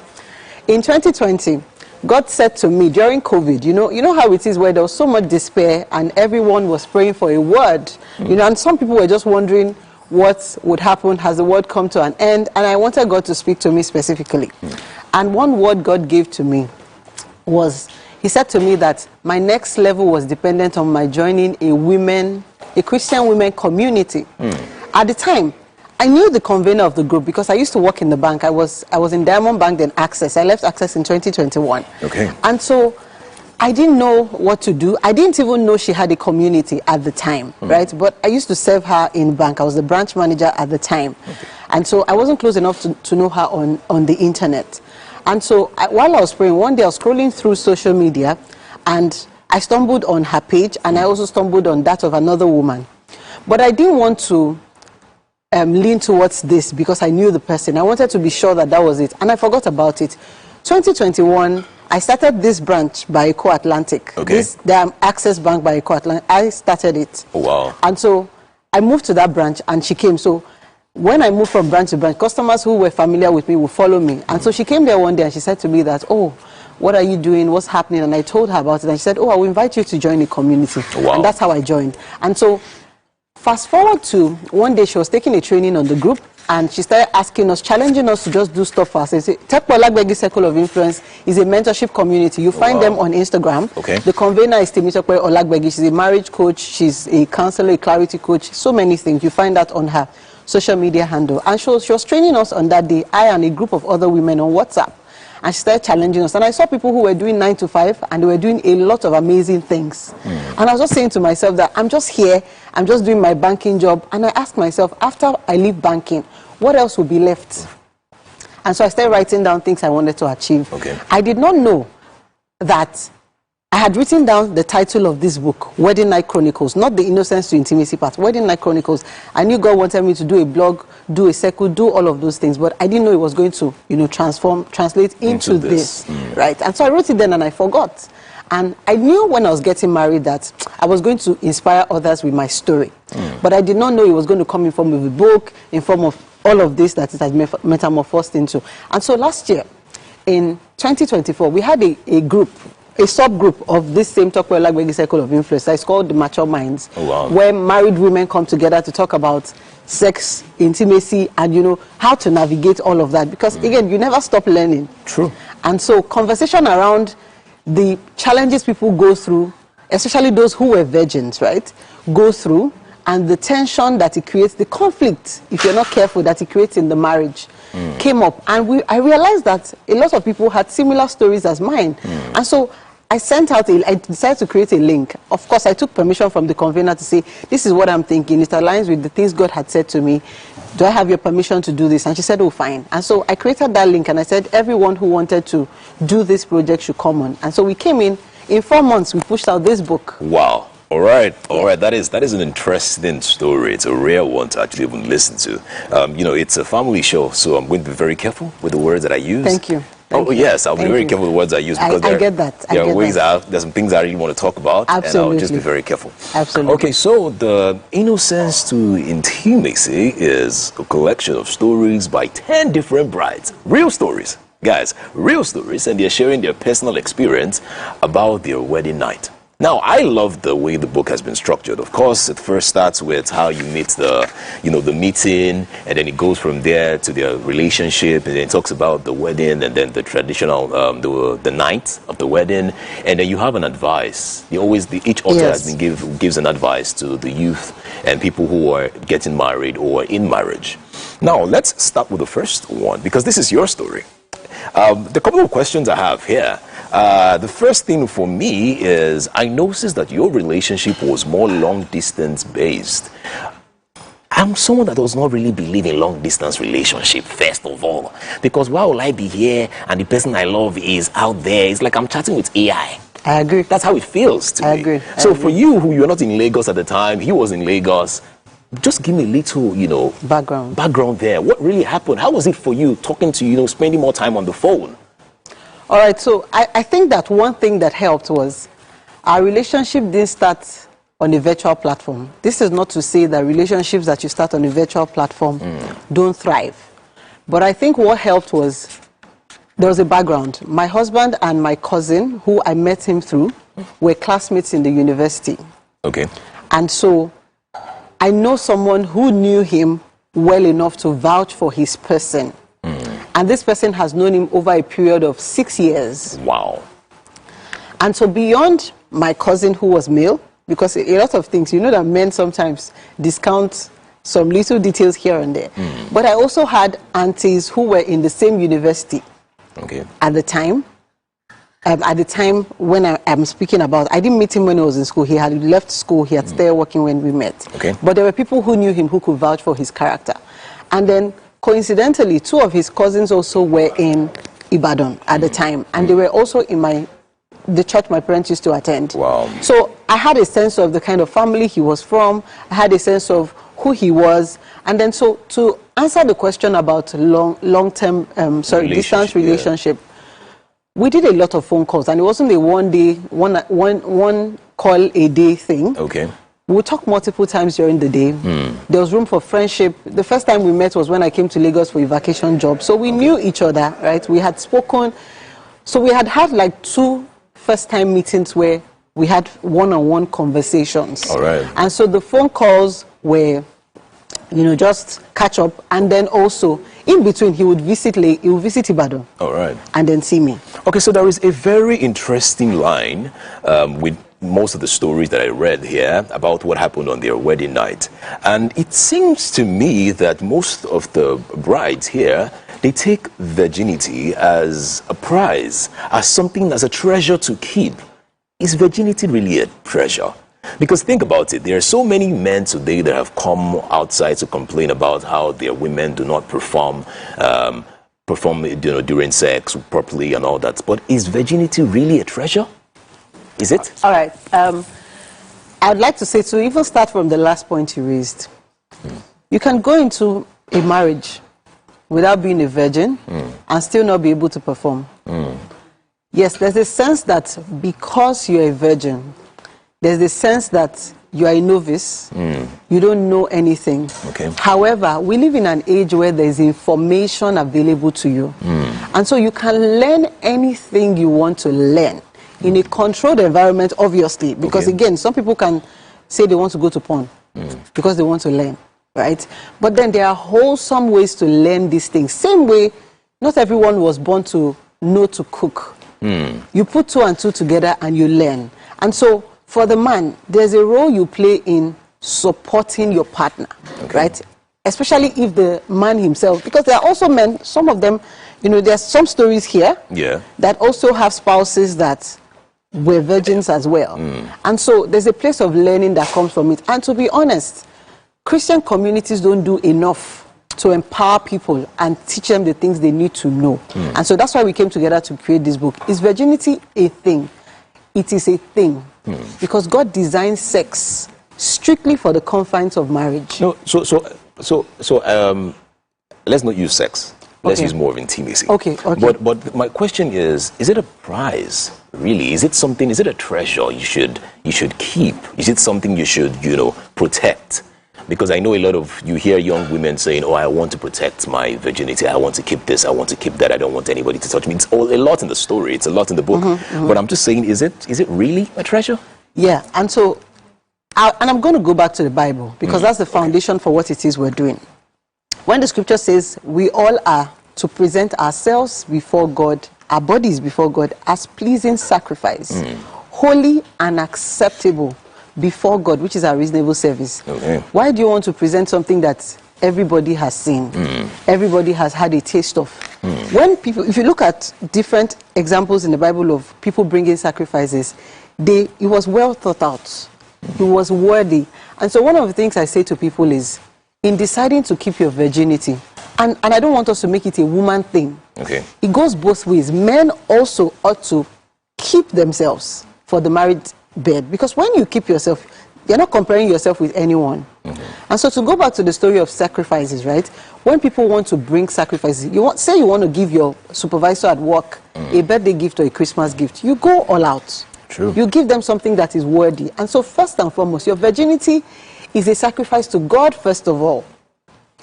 in 2020, God said to me during COVID, you know how it is where there was so much despair and everyone was praying for a word, you know, and some people were just wondering what would happen, has the word come to an end, and I wanted God to speak to me specifically. And one word God gave to me was, he said to me that my next level was dependent on my joining a Christian women community. At the time, I knew the convener of the group because I used to work in the bank. I was in Diamond Bank, then Access. I left Access in 2021. Okay. And so I didn't know what to do. I didn't even know she had a community at the time, right? But I used to serve her in bank. I was the branch manager at the time. Okay. And so I wasn't close enough to know her on the internet. And so while I was praying, one day I was scrolling through social media and I stumbled on her page, and I also stumbled on that of another woman. But I didn't want to lean towards this because I knew the person. I wanted to be sure that that was it. And I forgot about it. 2021, I started this branch by Eco Atlantic. Okay. The Access Bank by Eco Atlantic. I started it. Oh, wow. And so I moved to that branch and she came. So when I moved from branch to branch, customers who were familiar with me would follow me. And so she came there one day and she said to me that, oh, what are you doing? What's happening? And I told her about it. And she said, oh, I will invite you to join the community. Wow. And that's how I joined. And so fast forward to one day, she was taking a training on the group. And she started asking us, challenging us to just do stuff for us. Tekpo Olagbegi Circle of Influence is a mentorship community. You find them on Instagram. Okay. The convener is Temitope Olagbegi. She's a marriage coach. She's a counselor, a clarity coach. So many things. You find that on her social media handle. And she was training us on that day, I and a group of other women on WhatsApp. And she started challenging us. And I saw people who were doing 9 to 5, and they were doing a lot of amazing things. And I was just saying to myself that I'm just here, I'm just doing my banking job. And I asked myself, after I leave banking, what else will be left? And so I started writing down things I wanted to achieve. Okay. I did not know that I had written down the title of this book, Wedding Night Chronicles, not the Innocence to Intimacy part, Wedding Night Chronicles. I knew God wanted me to do a blog, do a circle, do all of those things, but I didn't know it was going to, translate into this. Right? And so I wrote it then and I forgot. And I knew when I was getting married that I was going to inspire others with my story. But I did not know it was going to come in form of a book, in form of all of this that it had metamorphosed into. And so last year, in 2024, we had a group, a subgroup of this same Tekpo Olagbegi Circle of Influence. It's called the Mature Minds, where married women come together to talk about sex, intimacy, and how to navigate all of that. Because again, you never stop learning. True. And so conversation around the challenges people go through, especially those who were virgins, right, go through, and the tension that it creates, the conflict, if you're not careful, that it creates in the marriage, came up. And I realized that a lot of people had similar stories as mine. And so I decided to create a link. Of course, I took permission from the convener to say, this is what I'm thinking. It aligns with the things God had said to me. Do I have your permission to do this? And she said, oh, fine. And so I created that link and I said, everyone who wanted to do this project should come on. And so we came in 4 months, we pushed out this book. Wow. All right. That is an interesting story. It's a rare one to actually even listen to. It's a family show, so I'm going to be very careful with the words that I use. Thank you. Yes, I'll be very careful with the words I use because I get that. There's some things I really want to talk about, Absolutely. and I'll just be very careful. Absolutely. Okay, so the Innocence to Intimacy is a collection of stories by 10 different brides. Real stories, guys, real stories, and they're sharing their personal experience about their wedding night. Now, I love the way the book has been structured. Of course, it first starts with how you meet the meeting, and then it goes from there to their relationship, and then it talks about the wedding, and then the traditional, the night of the wedding, and then you have an advice. Each author has been gives an advice to the youth and people who are getting married or in marriage. Now, let's start with the first one, because this is your story. The couple of questions I have here. The first thing for me is I noticed that your relationship was more long-distance based. I'm someone that does not really believe in long-distance relationship, first of all. Because why will I be here and the person I love is out there? It's like I'm chatting with AI. I agree. That's how it feels to me. I agree. So for you, who you're not in Lagos at the time, he was in Lagos, just give me a little, background there. What really happened? How was it for you talking to, spending more time on the phone? All right, so I think that one thing that helped was our relationship didn't start on a virtual platform. This is not to say that relationships that you start on a virtual platform don't thrive. But I think what helped was there was a background. My husband and my cousin, who I met him through, were classmates in the university. Okay. And so I know someone who knew him well enough to vouch for his person. And this person has known him over a period of 6 years. Wow. And so beyond my cousin who was male, because a lot of things, that men sometimes discount some little details here and there. But I also had aunties who were in the same university at the time. at the time when I'm speaking about, I didn't meet him when he was in school. He had left school. He had started working when we met. Okay. But there were people who knew him who could vouch for his character. And then, coincidentally, 2 of his cousins also were in Ibadan at the time. And they were also in the church my parents used to attend. Wow. So I had a sense of the kind of family he was from. I had a sense of who he was. And then, so to answer the question about long-term, distance relationship, we did a lot of phone calls, and it wasn't a one call a day thing. Okay. We would talk multiple times during the day. There was room for friendship. The first time we met was when I came to Lagos for a vacation job. So we knew each other, right? We had spoken. So we had like 2 first-time meetings where we had one-on-one conversations. All right. And so the phone calls were, just catch up, and then also in between he would visit Ibadan. All right. And then see me. Okay, so there is a very interesting line with most of the stories that I read here about what happened on their wedding night. And it seems to me that most of the brides here, they take virginity as a prize, as something, as a treasure to keep. Is virginity really a treasure? Because think about it, there are so many men today that have come outside to complain about how their women do not perform during sex properly and all that. But is virginity really a treasure? Is it? All right. I'd like to say, to even start from the last point you raised, you can go into a marriage without being a virgin and still not be able to perform. Yes, there's a sense that because you're a virgin, there's a sense that you are a novice, you don't know anything. Okay. However, we live in an age where there's information available to you. And so you can learn anything you want to learn in a controlled environment, obviously. Because again, some people can say they want to go to porn because they want to learn, right? But then there are wholesome ways to learn these things. Same way, not everyone was born to know to cook. You put 2 and 2 together and you learn. And so for the man, there's a role you play in supporting your partner, right? Especially if the man himself, because there are also men, some of them, there's some stories here that also have spouses that were virgins as well. And so there's a place of learning that comes from it. And to be honest, Christian communities don't do enough to empower people and teach them the things they need to know. And so that's why we came together to create this book. Is virginity a thing? It is a thing. Because God designed sex strictly for the confines of marriage. No, so let's not use sex. Let's use more of intimacy. Okay. But my question is it a prize, really? Is it something, is it a treasure you should keep? Is it something you should, protect? Because I know a lot of, you hear young women saying, oh, I want to protect my virginity. I want to keep this. I want to keep that. I don't want anybody to touch me. It's a lot in the story. It's a lot in the book. But I'm just saying, is it really a treasure? Yeah. And so, and I'm going to go back to the Bible because that's the foundation for what it is we're doing. When the scripture says we all are to present ourselves before God, our bodies before God, as pleasing sacrifice, holy and acceptable before God, which is our reasonable service. Why do you want to present something that everybody has seen, everybody has had a taste of? When people, if you look at different examples in the Bible of people bringing sacrifices, it was well thought out. It was worthy. And so one of the things I say to people is, in deciding to keep your virginity, and I don't want us to make it a woman thing. It goes both ways. Men also ought to keep themselves for the married bed, because when you keep yourself, you're not comparing yourself with anyone. And so to go back to the story of sacrifices, right? When people want to bring sacrifices, say you want to give your supervisor at work a birthday gift or a Christmas gift, you go all out. True. You give them something that is worthy. And so first and foremost, your virginity is a sacrifice to God first of all.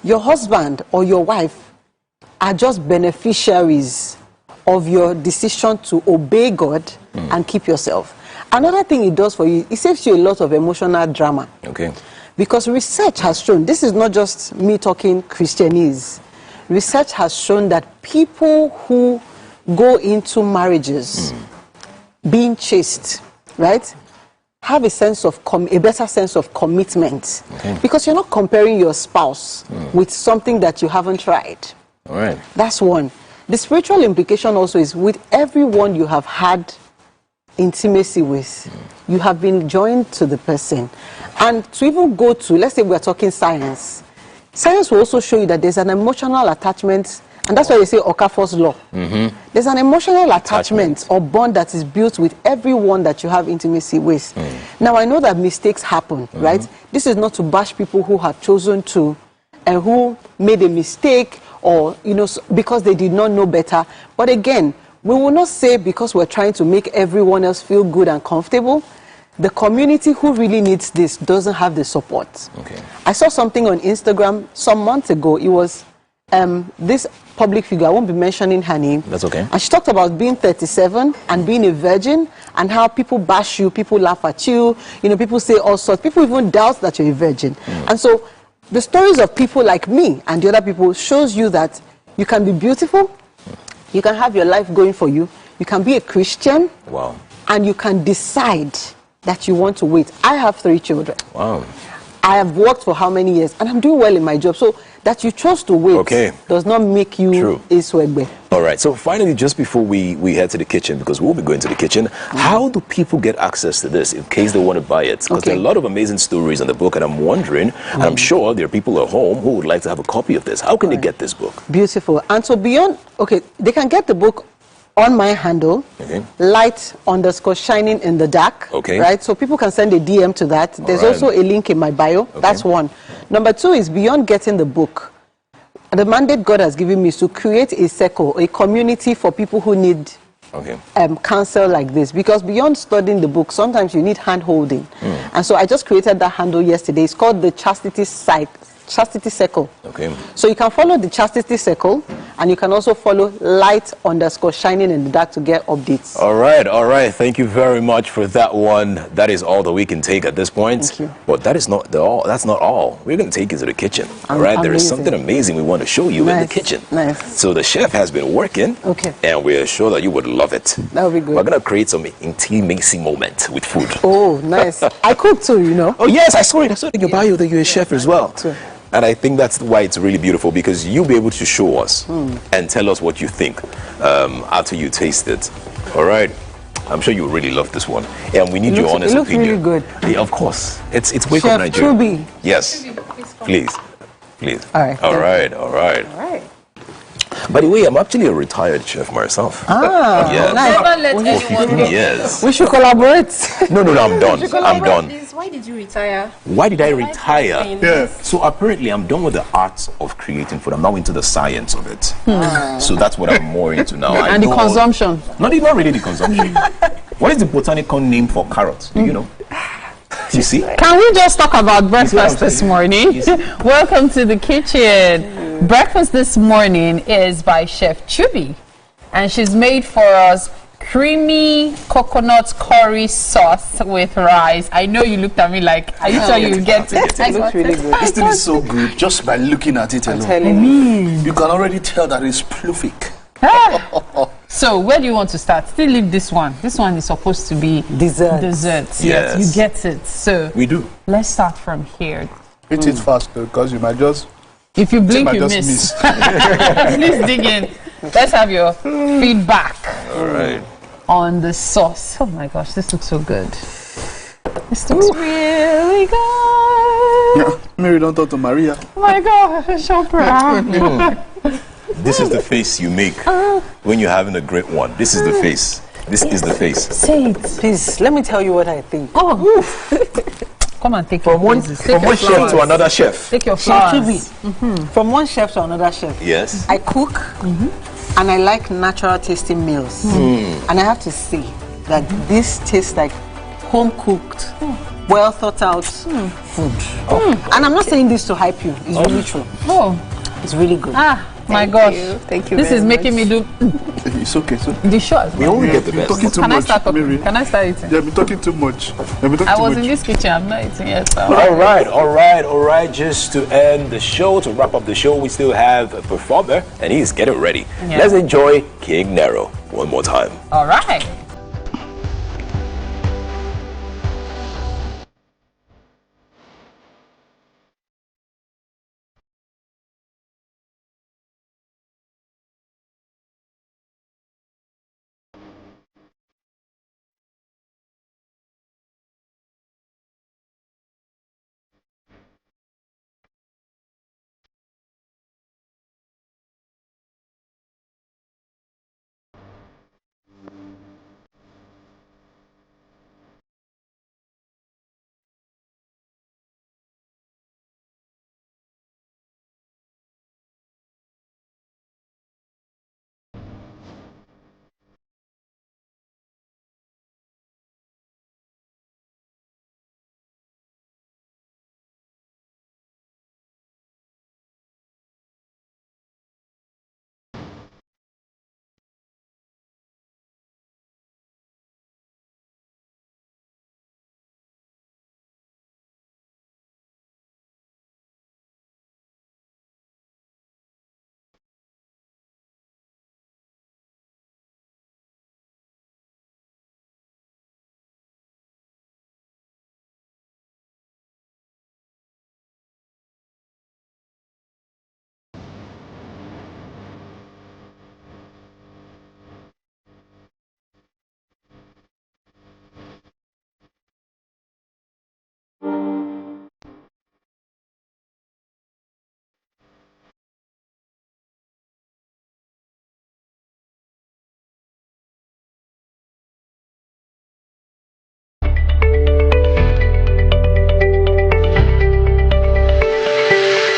Your husband or your wife are just beneficiaries of your decision to obey God and keep yourself. Another thing it does for you, it saves you a lot of emotional drama. Because research has shown, this is not just me talking Christianese, research has shown that people who go into marriages being chaste, right, have a sense of a better sense of commitment. Because you're not comparing your spouse with something that you haven't tried. That's one. The spiritual implication also is with everyone you have had intimacy with, you have been joined to the person. And to even go to, let's say we're talking science. Science will also show you that there's an emotional attachment, and that's why they say Okafor's law. There's an emotional attachment or bond that is built with everyone that you have intimacy with. Now, I know that mistakes happen, right? This is not to bash people who have chosen to, and who made a mistake, or, you know, because they did not know better. But again, we will not say because we're trying to make everyone else feel good and comfortable, the community who really needs this doesn't have the support. I saw something on Instagram some months ago. It was this public figure, I won't be mentioning her name. That's okay. And she talked about being 37 and being a virgin, and how people bash you, people laugh at you, you know, people say all sorts. People even doubt that you're a virgin. And so the stories of people like me and the other people shows you that you can be beautiful, you can have your life going for you, you can be a Christian, and you can decide that you want to wait. I have 3 children. I have worked for how many years, and I'm doing well in my job. So that you chose to wait does not make you a swagbe. All right, so finally, just before we head to the kitchen, because we'll be going to the kitchen, how do people get access to this in case they want to buy it? Because there are a lot of amazing stories in the book, and I'm wondering, and I'm sure there are people at home who would like to have a copy of this. How can they get this book? Beautiful. And so beyond, they can get the book on my handle, light_shining in the dark, right? So people can send a DM to that. There's also a link in my bio. That's one. Number 2 is beyond getting the book. The mandate God has given me is to create a circle, a community for people who need counsel like this. Because beyond studying the book, sometimes you need hand-holding. And so I just created that handle yesterday. It's called the Chastity Circle. So you can follow the Chastity Circle, and you can also follow light_shining in the dark to get updates. All right. Thank you very much for that one. That is all that we can take at this point. Thank you. But that is not all. That's not all. We're going to take you to the kitchen. All right. There is something amazing we want to show you in the kitchen. So the chef has been working. And we're sure that you would love it. That would be good. We're going to create some intimacy moment with food. Oh, nice. I cook too, you know. Oh yes, I saw it. I saw it in your bio that you're a chef as well. And I think that's why it's really beautiful, because you'll be able to show us and tell us what you think after you taste it. All right. I'm sure you really love this one. And we need your honest opinion. It looks really good. Yeah, of course. It's Wake Up Nigeria. Chef Chubby. Yes. Please. All right. By the way, I'm actually a retired chef myself. Nice. We should collaborate. No, I'm done. I'm done. Why did you retire? Why did I retire? So apparently I'm done with the art of creating food. I'm now into the science of it. So that's what I'm more into now. And the consumption. Not really the consumption. What is the botanical name for carrots? Do you know? You see? Can we just talk about breakfast this morning? Welcome to the kitchen. Breakfast this morning is by Chef Chubby, and she's made for us creamy coconut curry sauce with rice. I know you looked at me like, are you sure you get it? It looks really good. This thing is so good just by looking at it alone. You can already tell that it's prolific. So where do you want to start? Still leave this one. This one is supposed to be dessert. Yes, you get it. So we do. Let's start from here. Eat it fast though, because you might just. If you blink, you miss. Please dig in. Let's have your feedback. All right. On the sauce. Oh my gosh, this looks so good. This looks really good. Yeah, Mary, don't talk to Maria. Oh my gosh, I'm so proud. This is the face you make when you're having a great one. This is the face. This is the face. Say it. Please, let me tell you what I think. Come and take from one chef to another chef. Take your flowers. From one chef to another chef. Yes. I cook and I like natural tasting meals. And I have to say that this tastes like home cooked, well thought out food. And I'm not saying this to hype you. It's really true. It's really good. My gosh. Thank you. This is making me do. It's okay. The shot. We only get the best. Talking too Can much, I start talking? Mary. Can I start eating? Yeah, I've been talking too much. I was in this kitchen. I'm not eating yet. So. All right. Just to end the show, to wrap up the show, we still have a performer, and he's getting ready. Let's enjoy King Nero one more time. All right.